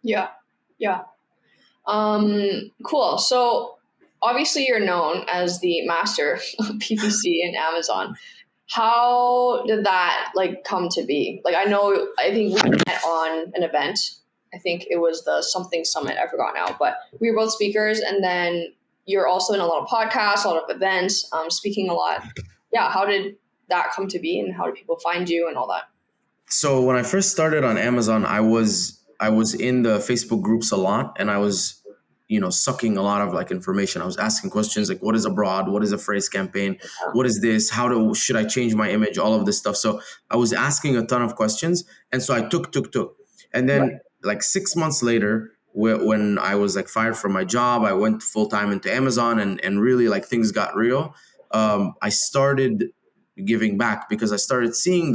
Yeah. Yeah. Cool. So obviously you're known as the master of PPC in Amazon. How did that like come to be? Like I think we met on an event. I think it was the something summit. I forgot now, but we were both speakers, and then you're also in a lot of podcasts, a lot of events, speaking a lot. Yeah. How did that come to be, and how do people find you and all that?
So when I first started on Amazon, I was in the Facebook groups a lot, and I was sucking a lot of like information. I was asking questions like, what is abroad? What is a phrase campaign? What is this? Should I change my image? All of this stuff. So I was asking a ton of questions, and so I took, and
Right.
then like 6 months later, when I was like fired from my job, I went full time into Amazon, and really like things got real. I started giving back because I started seeing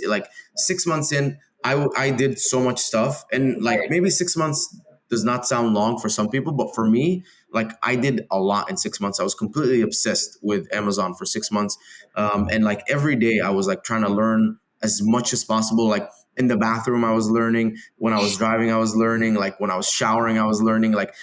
like 6 months in, I did so much stuff, and like
Right.
maybe 6 months does not sound long for some people, but for me, like I did a lot in 6 months. I was completely obsessed with Amazon for 6 months, and like every day I was like trying to learn as much as possible. Like in the bathroom, I was learning. When I was driving, I was learning. Like when I was showering, I was learning. Like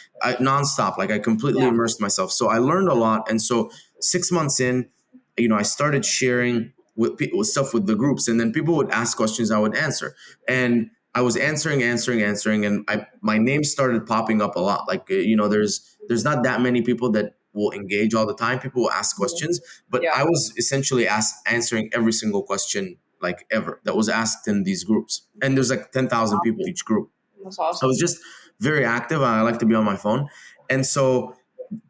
nonstop. Like I completely
Yeah.
immersed myself. So I learned a lot, and so 6 months in, I started sharing with stuff with the groups, and then people would ask questions, I would answer, and I was answering, and my name started popping up a lot. Like there's not that many people that will engage all the time. People will ask questions, but
Yeah.
I was essentially answering every single question like ever that was asked in these groups, and there's like 10,000 people each group.
That's
I was
awesome.
just very active. I like to be on my phone, and so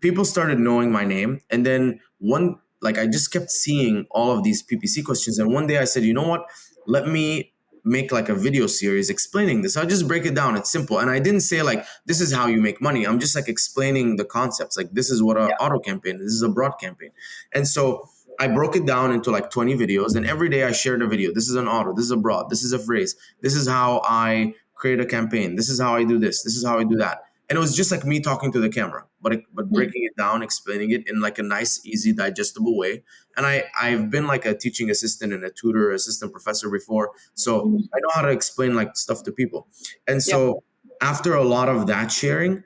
people started knowing my name, and then one like I just kept seeing all of these PPC questions, and one day I said, you know what, let me make like a video series explaining this. I just break it down. It's simple. And I didn't say like, this is how you make money. I'm just like explaining the concepts. Like this is what a auto campaign, this is a broad campaign. And so I broke it down into like 20 videos, and every day I shared a video. This is an auto, this is a broad, this is a phrase, this is how I create a campaign, this is how I do this is how I do that. And it was just like me talking to the camera, but breaking it down, explaining it in like a nice, easy, digestible way. And I've been like a teaching assistant and a tutor, assistant professor before, so I know how to explain like stuff to people. And so after a lot of that sharing,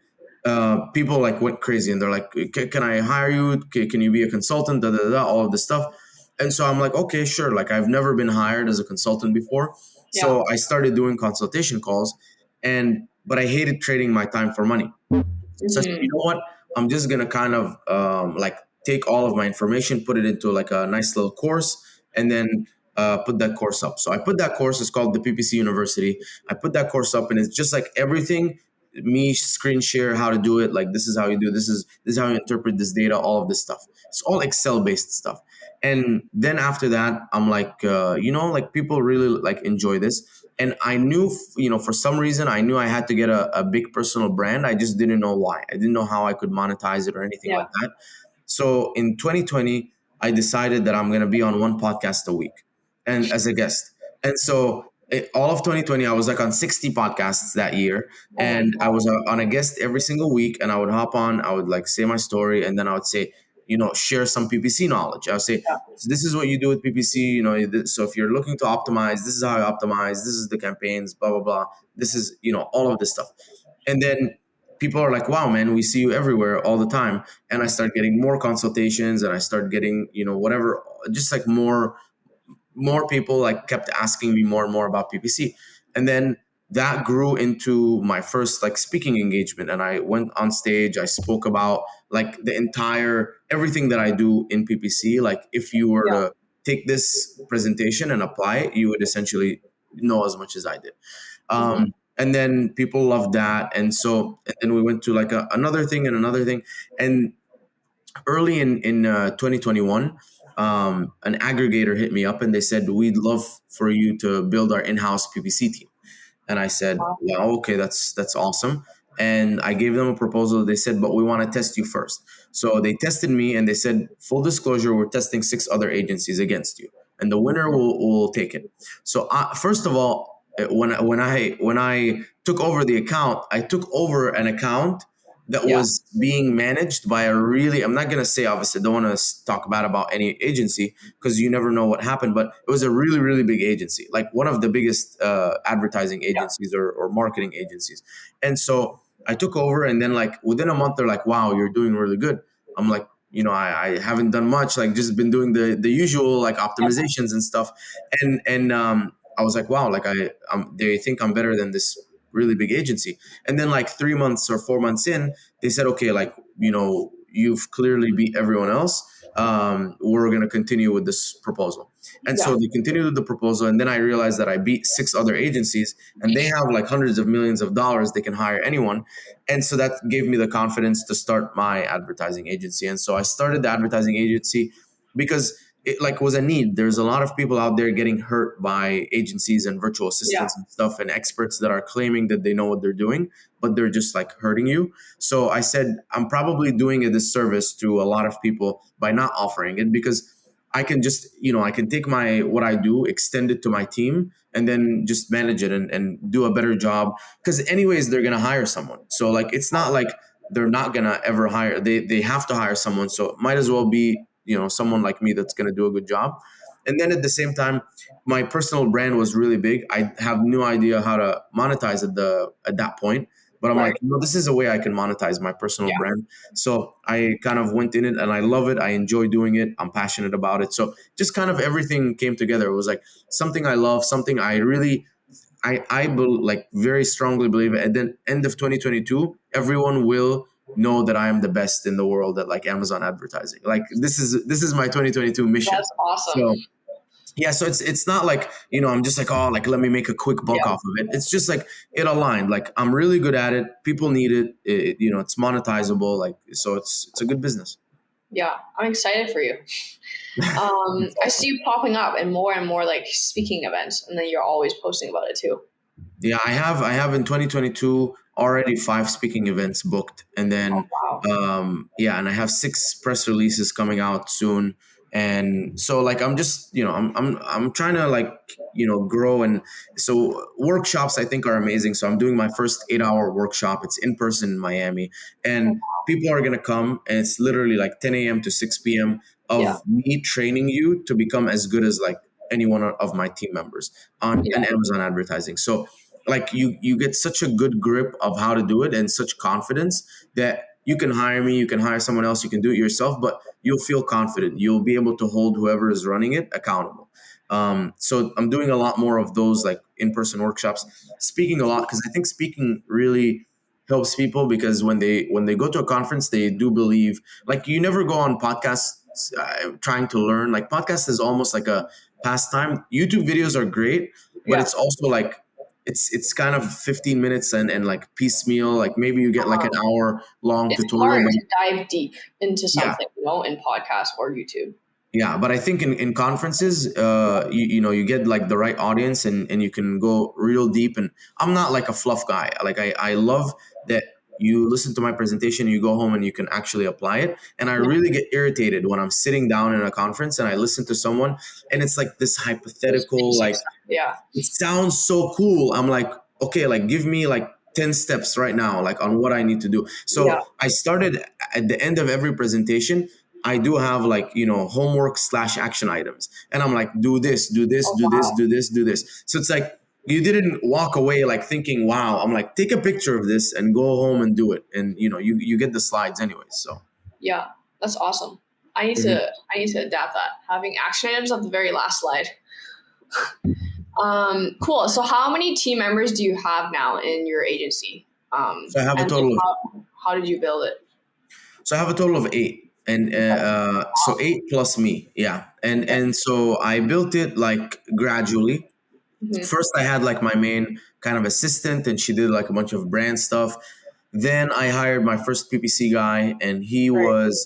people like went crazy, and they're like, Can I hire you? Can you be a consultant? Da, da, da, all of this stuff. And so I'm like, okay, sure. Like I've never been hired as a consultant before. So I started doing consultation calls, but I hated trading my time for money. So I said, you know what? I'm just gonna kind of like take all of my information, put it into like a nice little course, and then put that course up. So I put that course. It's called the PPC University. I put that course up, and it's just like everything. Me screen share how to do it. Like this is how you do. This is how you interpret this data. All of this stuff. It's all Excel based stuff. And then after that, I'm like, like people really like enjoy this. And I knew, for some reason, I knew I had to get a big personal brand. I just didn't know why. I didn't know how I could monetize it or anything like that. So in 2020, I decided that I'm going to be on one podcast a week and as a guest. And so all of 2020, I was like on 60 podcasts that year. And I was on a guest every single week. And I would hop on, I would like say my story. And then I would say, share some PPC knowledge. I'll say, so this is what you do with PPC. So if you're looking to optimize, this is how you optimize. This is the campaigns, blah, blah, blah. This is, all of this stuff. And then people are like, wow, man, we see you everywhere all the time. And I start getting more consultations, and I start getting, whatever, just like more people like kept asking me more and more about PPC. And then that grew into my first like speaking engagement. And I went on stage, I spoke about like everything that I do in PPC. Like if you were to take this presentation and apply it, you would essentially know as much as I did. And then people loved that. And then we went to like another thing and another thing. And early in 2021, an aggregator hit me up, and they said, we'd love for you to build our in-house PPC team. And I said, yeah, okay, that's awesome. And I gave them a proposal. They said, but we want to test you first. So they tested me, and they said, full disclosure, we're testing 6 other agencies against you, and the winner will take it. So first of all, when I took over the account, I took over an account that was being managed by I'm not going to say, obviously, don't want to talk bad about any agency because you never know what happened, but it was a really, really big agency, like one of the biggest advertising agencies or marketing agencies. And so I took over, and then like within a month, they're like, wow, you're doing really good. I'm like, I haven't done much, like just been doing the usual like optimizations and stuff. And I was like, wow, like they think I'm better than this really big agency. And then like 3 months or 4 months in, they said, okay, like, you've clearly beat everyone else. We're going to continue with this proposal. And so they continued with the proposal. And then I realized that I beat 6 other agencies, and they have like hundreds of millions of dollars. They can hire anyone. And so that gave me the confidence to start my advertising agency. And so I started the advertising agency because it like was a need. There's a lot of people out there getting hurt by agencies and virtual assistants and stuff, and experts that are claiming that they know what they're doing, but they're just like hurting you. So I said, I'm probably doing a disservice to a lot of people by not offering it, because I can just, I can take what I do, extend it to my team, and then just manage it and do a better job. Because anyways, they're going to hire someone. So like, it's not like they're not going to ever hire. They have to hire someone. So it might as well be, someone like me that's going to do a good job. And then at the same time, my personal brand was really big. I have no idea how to monetize at that point. But I'm like, this is a way I can monetize my personal brand. So I kind of went in it, and I love it. I enjoy doing it. I'm passionate about it. So just kind of everything came together. It was like something I love, something I really, like very strongly believe at the end of 2022, everyone will know that I am the best in the world at like Amazon advertising. Like this is my 2022 mission.
That's awesome.
So yeah, so it's not like, I'm just like, oh, like let me make a quick buck off of it. It's just like it aligned. Like I'm really good at it. People need it. It's monetizable. Like, so it's a good business.
Yeah, I'm excited for you. I see you popping up in more and more like speaking events, and then you're always posting about it too.
Yeah, I have in 2022 already 5 speaking events booked, and
Oh
then
wow.
yeah, and I have 6 press releases coming out soon. And so like I'm just I'm trying to like grow. And so workshops I think are amazing. So I'm doing my first 8-hour workshop. It's in person in Miami, and people are gonna come, and it's literally like 10 a.m. to 6 p.m.
Yeah.
of me training you to become as good as like any one of my team members on
Yeah.
an Amazon advertising. So like you get such a good grip of how to do it and such confidence that you can hire me, you can hire someone else, you can do it yourself, but you'll feel confident, you'll be able to hold whoever is running it accountable. So I'm doing a lot more of those like in-person workshops, speaking a lot, because I think speaking really helps people, because when they go to a conference they do believe, like, you never go on podcasts trying to learn. Like, podcast is almost like a pastime. YouTube videos are great, but
Yeah.
it's also like it's kind of 15 minutes and like piecemeal. Like maybe you get like an hour long
It's
tutorial,
hard
but
to dive deep into
yeah,
something, in podcast or YouTube.
yeah. But I think in conferences, you get like the right audience, and you can go real deep. And I'm not like a fluff guy. Like I love that you listen to my presentation, you go home and you can actually apply it. And I
Yeah.
really get irritated when I'm sitting down in a conference and I listen to someone and it's like this
Those
hypothetical,
basic
like
stuff. Yeah.
it sounds so cool. I'm like, okay, like give me like 10 steps right now, like on what I need to do.
Yeah.
So I started at the end of every presentation. I do have like, homework slash action items. And I'm like, do this, do this,
Oh
do this,
wow.
do this, do this. So it's like, you didn't walk away like thinking, wow. I'm like, take a picture of this and go home and do it. And, you get the slides anyways. So.
Yeah. That's awesome. I need
Mhm.
to I need to adapt that. Having action items at the very last slide. Cool. So how many team members do you have now in your agency?
So I have a
And like
total of
how did you build it?
So I have a total of 8, and so 8 plus me, yeah. And
Okay.
and so I built it like gradually.
Hmm.
First, I had like my main kind of assistant, and she did like a bunch of brand stuff. Then I hired my first PPC guy, and
Right.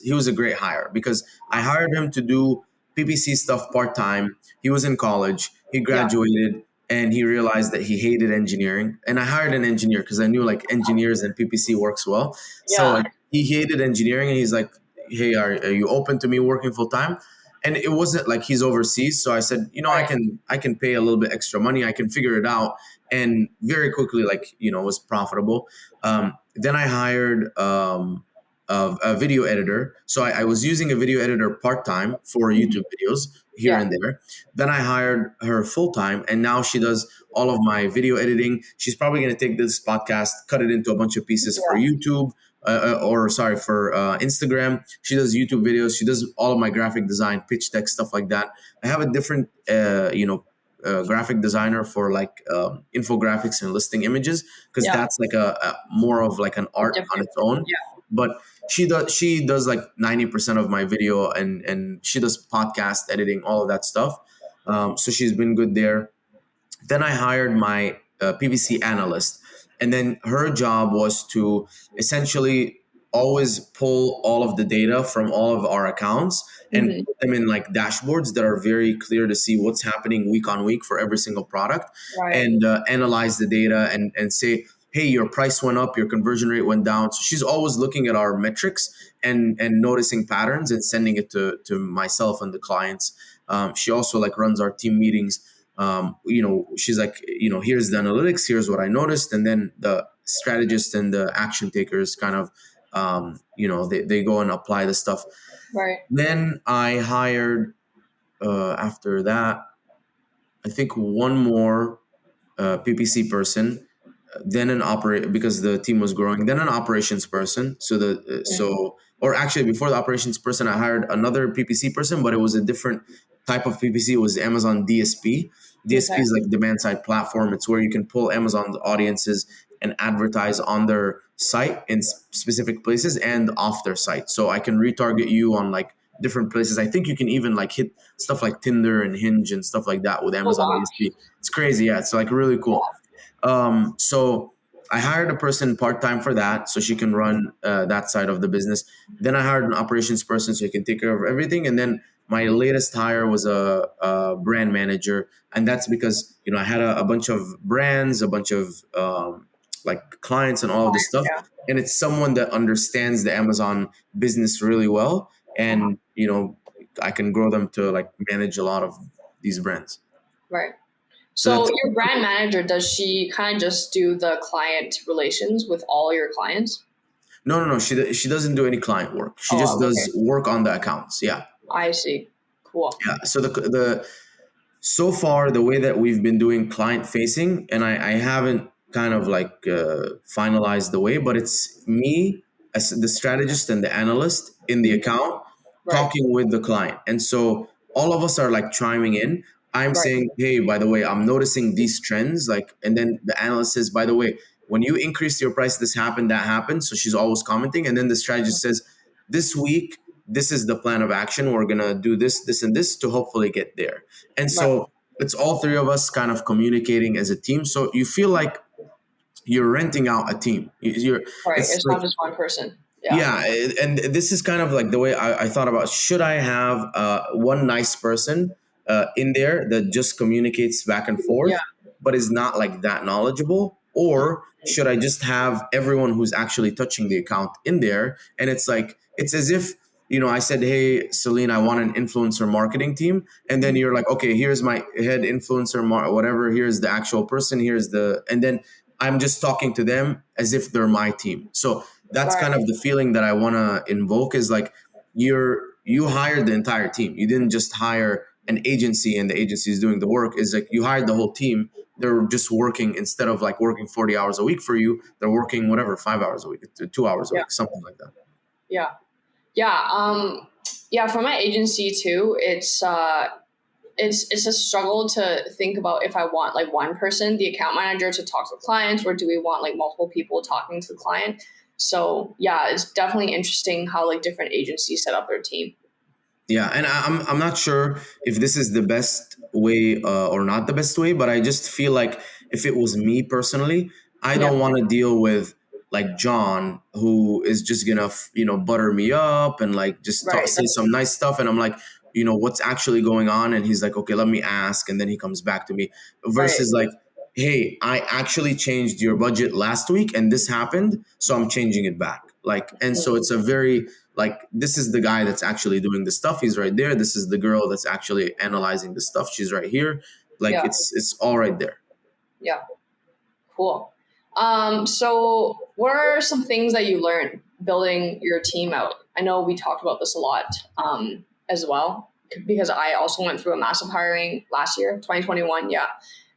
he was a great hire, because I hired him to do PPC stuff part time. He was in college, he
Yeah.
graduated, and he realized that he hated engineering. And I hired an engineer because I knew like engineers and PPC works well. So
Yeah.
like he hated engineering, and he's like, "Hey, are you open to me working full time?" And it wasn't like he's overseas, so I said,
Right.
I can pay a little bit extra money, I can figure it out. And very quickly, like, it was profitable. Then I hired a video editor. So I was using a video editor part time for
Mhm.
YouTube videos here
Yeah.
and there. Then I hired her full time, and now she does all of my video editing. She's probably going to take this podcast, cut it into a bunch of pieces for
Yeah.
YouTube, or sorry, for Instagram. She does YouTube videos. She does all of my graphic design, pitch deck, stuff like that. I have a different, graphic designer for like infographics and listing images, because
Yeah.
that's like a more of like an
A
art on
different.
its own.
Yeah.
But she does like 90% of my video, and she does podcast editing, all of that stuff. So she's been good there. Then I hired my PPC analyst, and then her job was to essentially always pull all of the data from all of our accounts and
Hmm.
put them in like dashboards that are very clear to see what's happening week on week for every single product,
Right.
and analyze the data and say, hey, your price went up, your conversion rate went down. So she's always looking at our metrics and noticing patterns and sending it to myself and the clients. She also like runs our team meetings. She's like, here's the analytics, here's what I noticed, and then the strategists and the action takers kind of, they go and apply the stuff.
Right.
Then I hired, after that, I think one more PPC person, then an operate because the team was growing, then an operations person. Or actually before the operations person, I hired another PPC person, but it was a different type of PPC. It was Amazon DSP. DSP
Okay.
is like demand side platform. It's where you can pull Amazon audiences and advertise on their site in specific places and off their site. So I can retarget you on like different places. I think you can even like hit stuff like Tinder and Hinge and stuff like that with
Oh
Amazon
wow.
DSP. It's crazy. Yeah, it's like really cool. So I hired a person part-time for that so she can run that side of the business. Then I hired an operations person so he can take care of everything. And then my latest hire was a brand manager. And that's because, I had a bunch of brands, a bunch of like clients and all of this stuff.
Yeah.
And it's someone that understands the Amazon business really well. And, I can grow them to like manage a lot of these brands.
Right.
So
So
that's
your brand manager, does she kind of just do the client relations with all your clients?
no. She doesn't do any client work. She just
Oh,
does
okay.
work on the accounts. Yeah,
I see. Cool.
yeah. So the so far the way that we've been doing client facing, and I haven't kind of like finalized the way, but it's me as the strategist and the analyst in the
Mhm.
account
Right.
talking with the client, and so all of us are like chiming in. I'm
Right.
saying, hey, by the way, I'm noticing these trends, like, and then the analyst says, by the way, when you increase your price, this happened, that happened. So she's always commenting, and then the strategist says, this week, this is the plan of action. We're gonna do this, this, and this to hopefully get there. And
Right.
so it's all three of us kind of communicating as a team. So you feel like you're renting out a team.
Right.
It's
It's
like,
not just one person. Yeah.
yeah, and this is kind of like the way I thought about, should I have one nice person in there that just communicates back and
Yeah.
forth, but is not like that knowledgeable? Or should I just have everyone who's actually touching the account in there? And it's like, it's as if, I said, hey, Selene, I want an influencer marketing team. And then you're like, okay, here's my head influencer, whatever. Here's the actual person. And then I'm just talking to them as if they're my team. So that's
Right.
kind of the feeling that I want to invoke is like you hired the entire team. You didn't just hire an agency and the agency is doing the work. Is like you hired the whole team. They're just working instead of like working 40 hours a week for you. They're working whatever 5 hours a week, 2 hours a
Yeah.
week, something like that.
Yeah. Yeah. Yeah. For my agency too, it's a struggle to think about if I want like one person, the account manager, to talk to clients, or do we want like multiple people talking to the client? So yeah, it's definitely interesting how like different agencies set up their team.
Yeah, and I'm not sure if this is the best way or not the best way, but I just feel like if it was me personally, I
Yeah.
don't want to deal with like John, who is just gonna butter me up and like just
Right.
say some nice stuff, and I'm like, what's actually going on, and he's like, okay, let me ask, and then he comes back to me,
Right.
versus like, hey, I actually changed your budget last week, and this happened, so I'm changing it back, like, and so it's a very like this is the guy that's actually doing the stuff, he's right there, this is the girl that's actually analyzing the stuff, she's right here, like
Yeah.
it's all right there.
Yeah. Cool. So what are some things that you learned building your team out? I know we talked about this a lot as well, because I also went through a massive hiring last year, 2021. Yeah.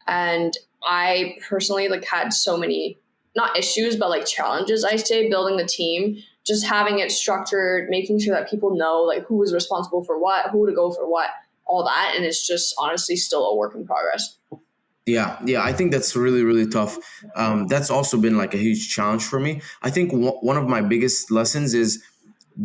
And I personally like had so many, not issues, but like challenges, I say, building the team, just having it structured, making sure that people know like who was responsible for what, who to go for what, all that. And it's just honestly still a work in progress.
Yeah, I think that's really, really tough. That's also been like a huge challenge for me. I think one of my biggest lessons is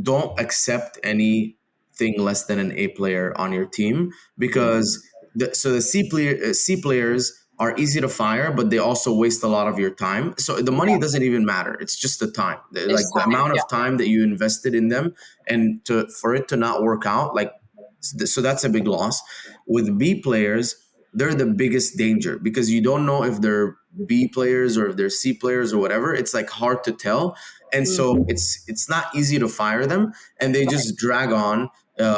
don't accept anything less than an A player on your team, because the C players are easy to fire, but they also waste a lot of your time. So the money
Yeah.
doesn't even matter; it's just the time,
It's
like the
time.
amount
Yeah.
of time that you invested in them, and for it to not work out, like so that's a big loss. With B players, they're the biggest danger because you don't know if they're B players or if they're C players or whatever. It's like hard to tell, and so
Mm.
it's not easy to fire them, and they
Right.
just drag on.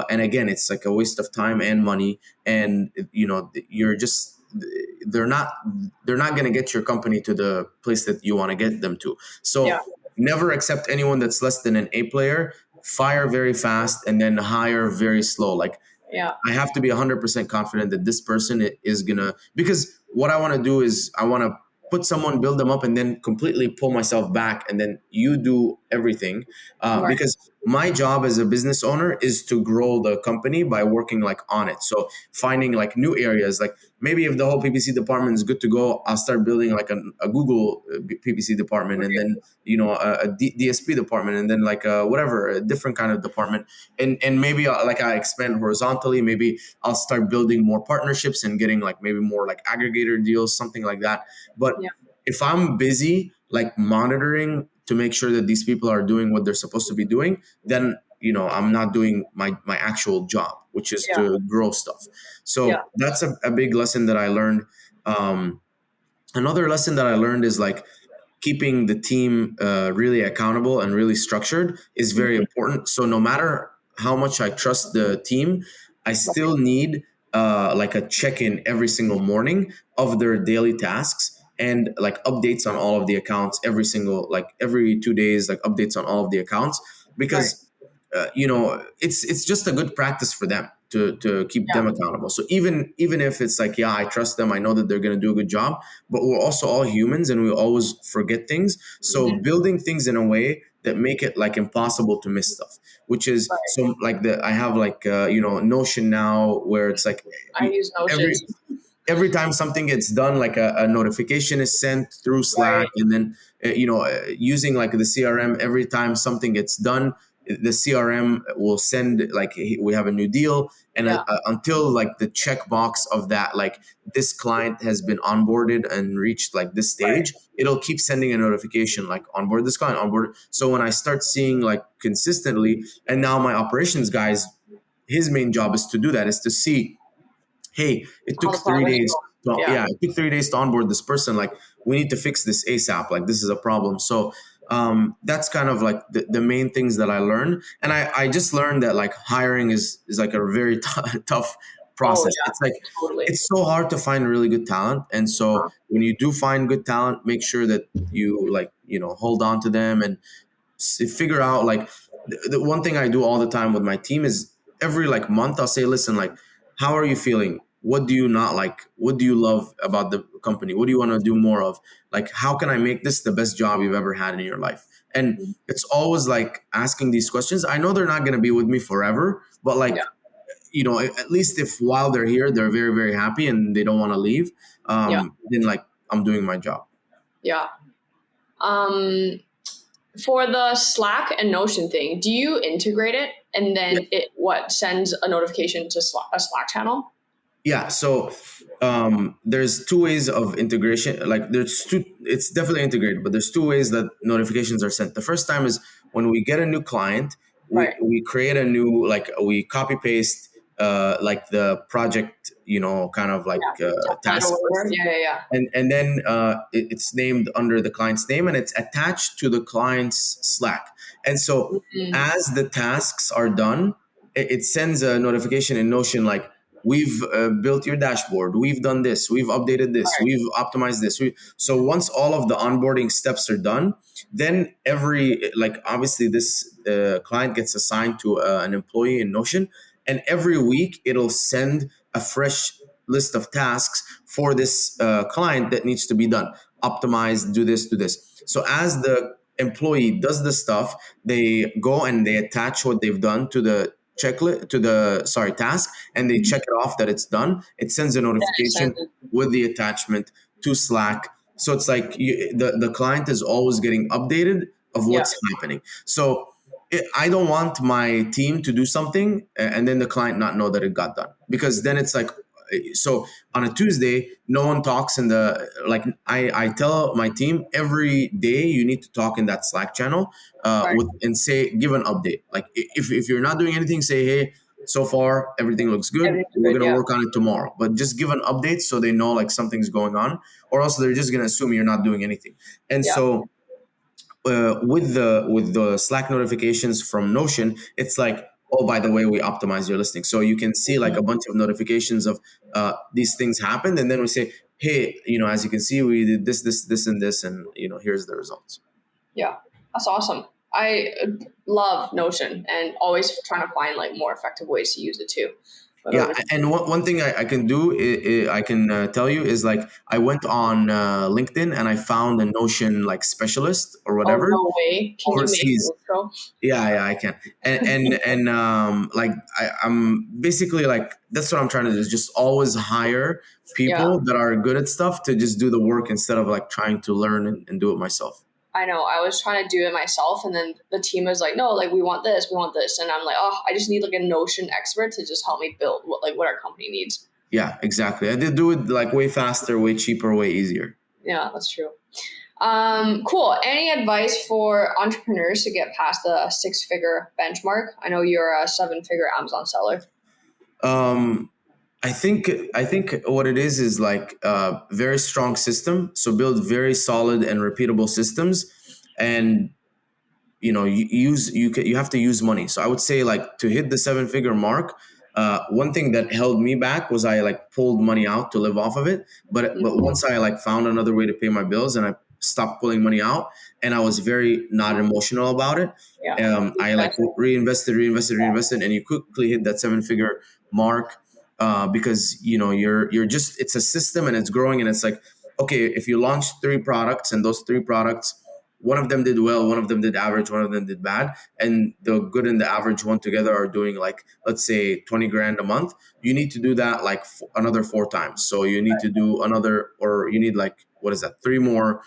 And again, it's like a waste of time and money, and you're just they're not they're not going to get your company to the place that you want to get them to.
Yeah.
So never accept anyone that's less than an A player. Fire very fast and then hire very slow. Like
Yeah.
I have to be 100% confident that this person is gonna, because what I want to do is I want to put someone, build them up, and then completely pull myself back, and then you do everything.
Right.
Because my job as a business owner is to grow the company by working like on it. So finding like new areas, like maybe if the whole PPC department is good to go, I'll start building like a Google PPC department, and then DSP department, and then like whatever, a different kind of department, and maybe like I expand horizontally. Maybe I'll start building more partnerships and getting like maybe more like aggregator deals, something like that. But
Yeah.
if I'm busy like monitoring to make sure that these people are doing what they're supposed to be doing, then I'm not doing my actual job, which is
Yeah.
to grow stuff.
Yeah.
So that's a big lesson that I learned. um, Another lesson that I learned is like keeping the team really accountable and really structured is very important. So no matter how much I trust the team, I still need like a check-in every single morning of their daily tasks and like updates on all of the accounts like every 2 days, like updates on all of the accounts,
Right.
because it's just a good practice for them to keep
Yeah.
them accountable. So even if it's like, yeah, I trust them, I know that they're going to do a good job, but we're also all humans and we always forget things. So building things in a way that make it like impossible to miss stuff, which is
Right.
so like I have like Notion now, where it's like
I use Notion.
every time something gets done, like a notification is sent through Slack,
Right.
and then using like the CRM, every time something gets done, the CRM will send like, "Hey, we have a new deal," and
Yeah.
until like the checkbox of that, like this client has been onboarded and reached like this
Right.
stage, it'll keep sending a notification like onboard this client, onboard. So when I start seeing like consistently, and now my operations guys, his main job is to do that, is to see, hey, it
All
took
the
three
progress.
days
Yeah.
it took 3 days to onboard this person, like we need to fix this ASAP, like this is a problem. So that's kind of like the main things that I learned. And I just learned that like hiring is like a very tough
Oh
process.
yeah.
It's like
Totally.
it's so hard to find really good talent, and so when you do find good talent, make sure that you like hold on to them and figure out like the one thing I do all the time with my team is every like month I'll say, listen, like, how are you feeling? What do you not like? What do you love about the company? What do you want to do more of? Like, how can I make this the best job you've ever had in your life? And it's always like asking these questions. I know they're not going to be with me forever, but like,
Yeah.
at least if while they're here, they're very, very happy and they don't want to leave,
Yeah.
then like I'm doing my job.
Yeah. For the Slack and Notion thing, do you integrate it and then it sends a notification to a Slack channel?
Yeah. So there's two ways of integration. Like there's two, it's definitely integrated, but there's two ways that notifications are sent. The first time is when we get a new client,
Right.
we create a new, like we copy paste like the project, kind of like
Template or
task
whatever.
list,
Yeah.
and then it's named under the client's name and it's attached to the client's Slack. And so as the tasks are done, it sends a notification in Notion like, we've built your dashboard, we've done this, we've updated this,
Right.
we've optimized this. So once all of the onboarding steps are done, then like obviously this client gets assigned to an employee in Notion, and every week it'll send a fresh list of tasks for this client that needs to be done, optimize, do this, do this. So as the employee does the stuff, they go and they attach what they've done to the checklist, to the task, and they check it off that it's done. It sends a notification with the attachment to Slack. So it's like the client is always getting updated of what's happening. So I don't want my team to do something and then the client not know that it got done, because then it's like, so on a Tuesday, no one talks in the, like, I tell my team every day you need to talk in that Slack channel and say, give an update. Like if you're not doing anything, say, hey, so far everything looks good.
Everything's
We're
good,
going to
yeah.
work on it tomorrow, but just give an update so they know like something's going on, or else they're just going to assume you're not doing anything. And so with the Slack notifications from Notion, it's like, oh, by the way, we optimize your listing. So you can see like a bunch of notifications of these things happened, and then we say, hey, as you can see, we did this, and this, and here's the results.
Yeah, that's awesome. I love Notion and always trying to find like more effective ways to use it too. But
Yeah, and one thing I can do, I can tell you, is like I went on LinkedIn and I found a Notion like specialist or
oh
whatever
no way! Can you make
overseas.
an intro?
Yeah, I can. And like I'm basically like, that's what I'm trying to do, is just always hire people that are good at stuff to just do the work instead of like trying to learn and do it myself.
I know. I was trying to do it myself, and then the team was like, "No, like we want this, and I'm like, "Oh, I just need like a Notion expert to just help me build what our company needs."
Yeah, exactly. And they do it like way faster, way cheaper, way easier.
Yeah, that's true. Cool. Any advice for entrepreneurs to get past the 6-figure benchmark? I know you're a 7-figure Amazon seller.
Um, I think what it is like a very strong system. So build very solid and repeatable systems, and you have to use money. So I would say, like, to hit the 7-figure mark, one thing that held me back was I like pulled money out to live off of it, but
Mhm.
once I like found another way to pay my bills and I stopped pulling money out, and I was very not emotional about it.
Yeah.
I like reinvested, and you quickly hit that 7-figure mark, because you're just, it's a system and it's growing, and it's like, okay, if you launch 3 products and those 3 products, one of them did well, one of them did average, one of them did bad, and the good and the average one together are doing, like, let's say 20 grand a month. You need to do that like another 4 times. So you need to do another, or you need, like, what is that, 3 more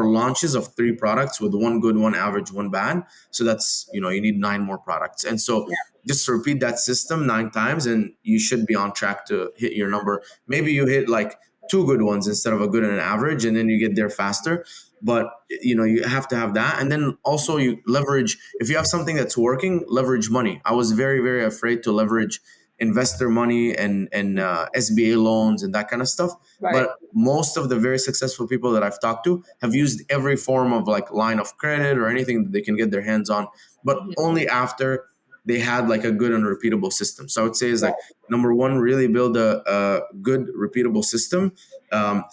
launches of 3 products with one good, one average, one bad. So that's, you need 9 more products. And so
Yeah.
just repeat that system 9 times and you should be on track to hit your number. Maybe you hit like 2 good ones instead of a good and an average, and then you get there faster. But you have to have that, and then also you leverage. If you have something that's working, leverage money. I was very, very afraid to leverage investor money and SBA loans and that kind of stuff.
Right.
But most of the very successful people that I've talked to have used every form of like line of credit or anything that they can get their hands on, but
Mhm.
only after they had like a good and repeatable system. So I would say is
Right.
like, number one, really build a good repeatable system.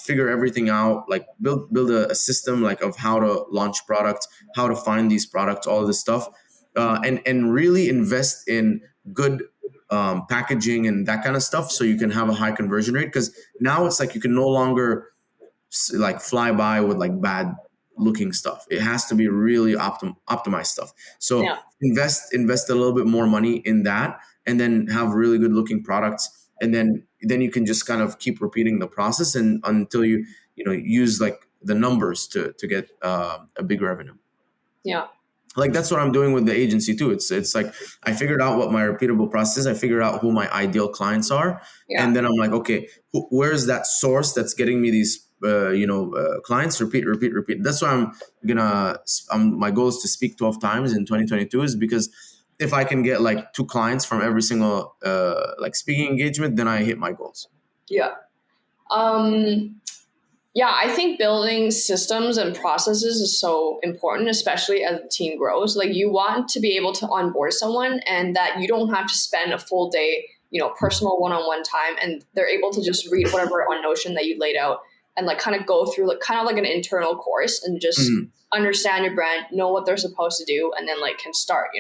Figure everything out, like build a system like of how to launch products, how to find these products, all of this stuff, and really invest in good packaging and that kind of stuff, so you can have a high conversion rate. Because now it's like you can no longer like fly by with like bad looking stuff. It has to be really optimized stuff. So
Yeah.
invest a little bit more money in that, and then have really good looking products, and then you can just kind of keep repeating the process and until you use like the numbers to get a big revenue.
Yeah.
Like, that's what I'm doing with the agency too. It's like I figured out what my repeatable process is. I figured out who my ideal clients are,
Yeah.
and then I'm like, okay, where's that source that's getting me these clients? Repeat. That's why my goal is to speak 12 times in 2022, is because if I can get like 2 clients from every single like speaking engagement, then I hit my goals.
Yeah. Um, yeah, I think building systems and processes is so important, especially as the team grows. Like, you want to be able to onboard someone and that you don't have to spend a full day, personal one-on-one time, and they're able to just read whatever on Notion that you laid out and like kind of go through like kind of like an internal course and just
Mhm.
understand your brand, know what they're supposed to do, and then like can start.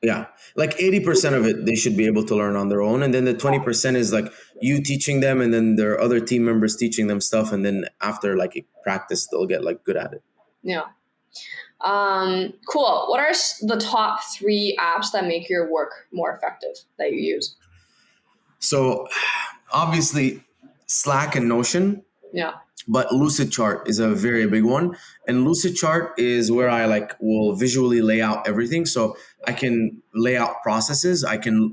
Yeah, like 80% of it they should be able to learn on their own, and then the 20% is like you teaching them, and then there are other team members teaching them stuff, and then after like practice, they'll get like good at it.
Yeah. Cool. What are the top 3 apps that make your work more effective that you use?
So obviously Slack and Notion,
Yeah.
but Lucid Chart is a very big one. And Lucid Chart is where I like will visually lay out everything. So I can lay out processes. I can,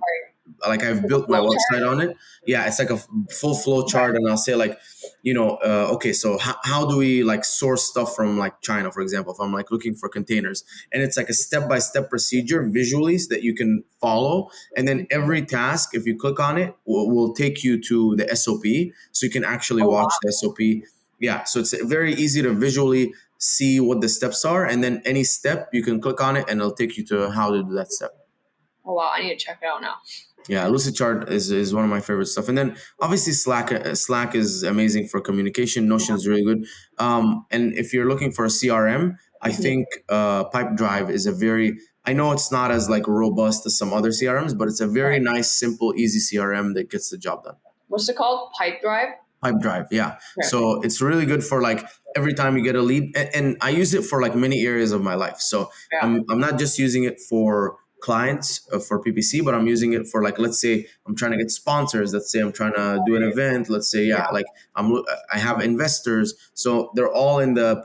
like, I've
Like a
built my
flow chart?
website on it. Yeah, it's like a full flow chart, and I'll say like, okay, so how do we like source stuff from like China, for example, if I'm like looking for containers, and it's like a step by step procedure visually so that you can follow, and then every task, if you click on it, will take you to the SOP, so you can actually
Oh, wow.
watch the SOP. Yeah, so it's very easy to visually see what the steps are, and then any step you can click on it, and it'll take you to how to do that step.
Oh, wow. I need to check it out now.
Yeah, Lucid Chart is one of my favorite stuff, and then obviously Slack is amazing for communication. Notion is really good, and if you're looking for a CRM, I
Mhm.
think Pipe Drive is a very. I know it's not as like robust as some other CRMs, but it's a very
Right.
nice, simple, easy CRM that gets the job done.
What's it called? Pipe Drive?
Pipe Drive, yeah.
Okay.
So it's really good for like every time you get a lead, and I use it for like many areas of my life. So
Yeah.
I'm not just using it for clients for PPC, but I'm using it for like, let's say I'm trying to get sponsors. Let's say I'm trying to do an event. Let's say, yeah, like I have investors. So they're all in the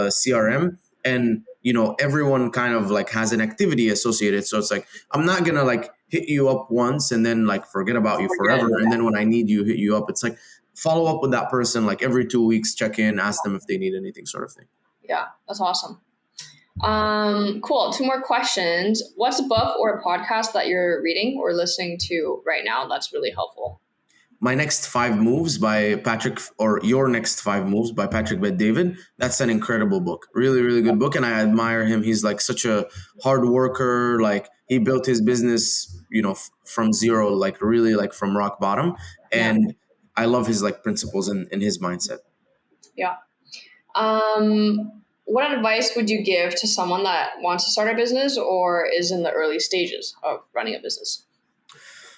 CRM, and everyone kind of like has an activity associated. So it's like I'm not gonna like hit you up once and then like forget about you
Forget.
forever, and then when I need you, hit you up. It's like follow up with that person like every 2 weeks, check in, ask them if they need anything, sort of thing.
Yeah, that's awesome. Cool. Two more questions. What's a book or a podcast that you're reading or listening to right now that's really helpful?
My Next Five Moves by Patrick, or Your Next Five Moves by Patrick Bet-David. That's an incredible book. Really, really good book. And I admire him. He's like such a hard worker. Like he built his business, from zero, like really like from rock bottom. And I love his like principles and his mindset.
Yeah. What advice would you give to someone that wants to start a business or is in the early stages of running a business?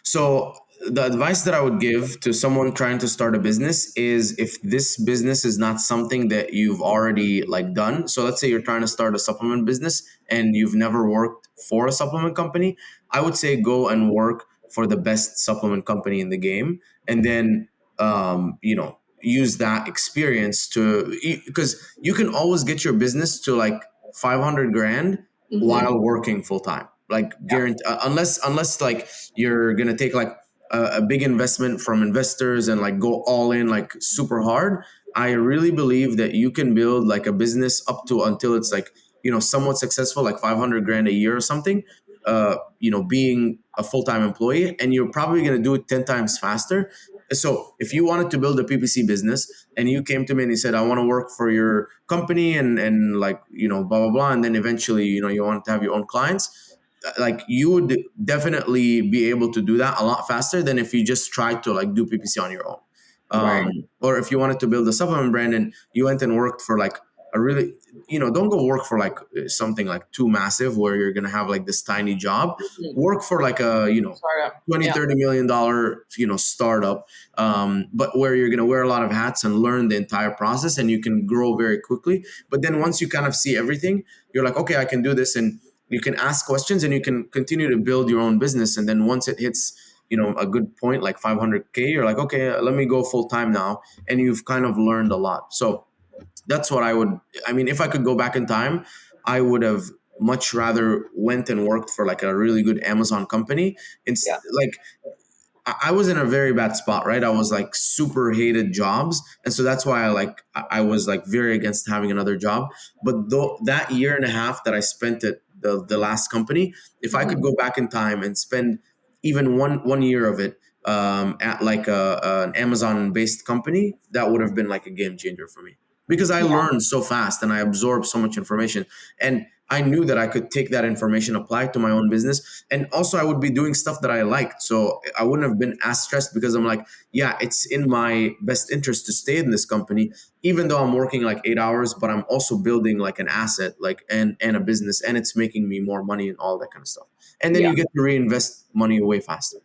So the advice that I would give to someone trying to start a business is, if this business is not something that you've already like done. So let's say you're trying to start a supplement business and you've never worked for a supplement company. I would say go and work for the best supplement company in the game, and then use that experience because you can always get your business to like 500 grand while working full time. Like guarantee, unless like you're gonna take like a big investment from investors and like go all in like super hard. I really believe that you can build like a business up to until it's like somewhat successful, like 500 grand a year or something. Being a full-time employee, and you're probably gonna do it 10 times faster. So if you wanted to build a PPC business and you came to me and you said, I want to work for your company and like, blah, blah, blah. And then eventually, you want to have your own clients, like you would definitely be able to do that a lot faster than if you just tried to like do PPC on your own.
Right.
Or if you wanted to build a supplement brand and you went and worked for like a really, don't go work for like something like too massive where you're going to have like this tiny job. Work for like a,
Startup.
20, $30 million, startup, but where you're going to wear a lot of hats and learn the entire process and you can grow very quickly. But then once you kind of see everything, you're like, okay, I can do this. And you can ask questions and you can continue to build your own business. And then once it hits, a good point, like 500K, you're like, okay, let me go full time now. And you've kind of learned a lot. So that's what if I could go back in time, I would have much rather went and worked for like a really good Amazon company. It's like, I was in a very bad spot, right? I was like super hated jobs. And so that's why I was like very against having another job. But that year and a half that I spent at the last company, if I could go back in time and spend even one year of it at like an Amazon based company, that would have been like a game changer for me, because I learned so fast and I absorbed so much information. And I knew that I could take that information, apply it to my own business. And also I would be doing stuff that I liked. So I wouldn't have been as stressed, because I'm like, yeah, it's in my best interest to stay in this company, even though I'm working like 8 hours, but I'm also building like an asset, like, and a business, and it's making me more money and all that kind of stuff. And then you get to reinvest money way faster.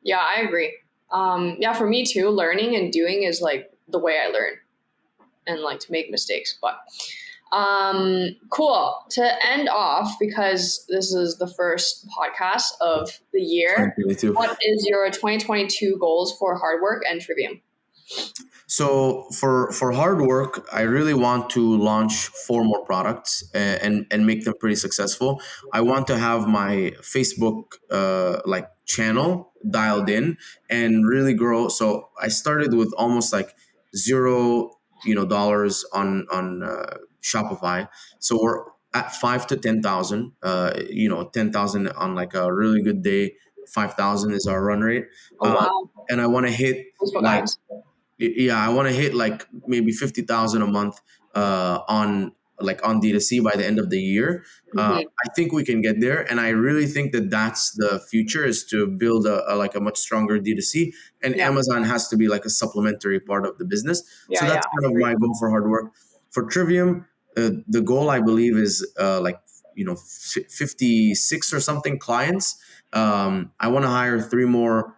Yeah, I agree. For me too, learning and doing is like the way I learn, and like to make mistakes. But cool. To end off, because this is the first podcast of the year, what is your 2022 goals for hard work and Trivium?
So for hard work, I really want to launch 4 more products and make them pretty successful. I want to have my Facebook like channel dialed in and really grow. So I started with almost like $0 on Shopify. So we're at 5 to 10,000. 10,000 on like a really good day. 5,000 is our run rate.
Wow.
And I want to hit I want to hit like maybe 50,000 a month on D2C by the end of the year. I think we can get there, and I really think that that's the future, is to build a much stronger D2C, and Amazon has to be like a supplementary part of the business. So that's kind of my goal for hard work. For Trivium, the goal I believe is 56 or something clients. I want to hire 3 more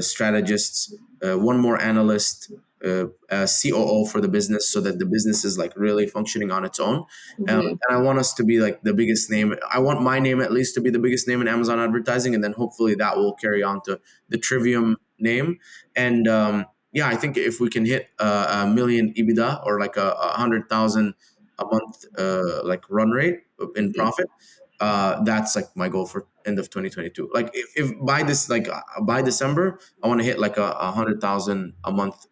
strategists, 1 more analyst, a COO for the business, so that the business is like really functioning on its own. And I want us to be like the biggest name. I want my name at least to be the biggest name in Amazon advertising, and then hopefully that will carry on to the Trivium name. And I think if we can hit a million EBITDA, or like a 100,000 a month like run rate in profit, that's like my goal for end of 2022. Like if by this like by December, I want to hit like a 100,000 a month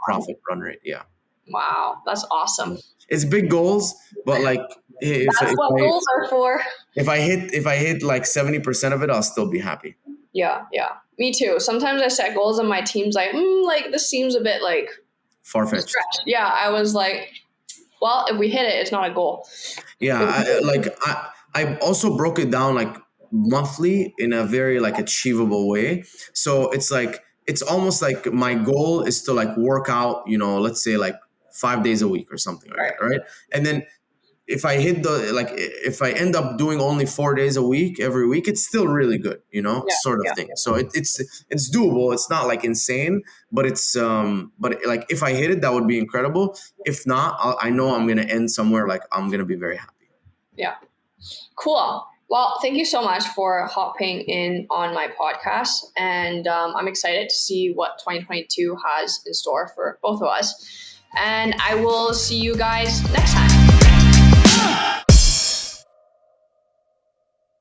profit run rate. Yeah,
Wow, that's awesome.
it's big goals, but like
That's what goals are for.
if I hit like 70% of it, I'll still be happy.
Yeah, me too. Sometimes I set goals and my team's like this seems a bit like
Far-fetched.
stretched. Yeah, I was like, well, if we hit it, it's not a goal.
Yeah, I also broke it down like monthly in a very like achievable way. So it's like it's almost like my goal is to like work out, let's say like 5 days a week or something like that, right? And then if I hit if I end up doing only 4 days a week every week, it's still really good, sort of thing. So it's doable. It's not like insane, but but like if I hit it, that would be incredible. If not, I know I'm gonna end somewhere like I'm gonna be very happy.
Yeah, cool. Well, thank you so much for hopping in on my podcast, and I'm excited to see what 2022 has in store for both of us. And I will see you guys next time.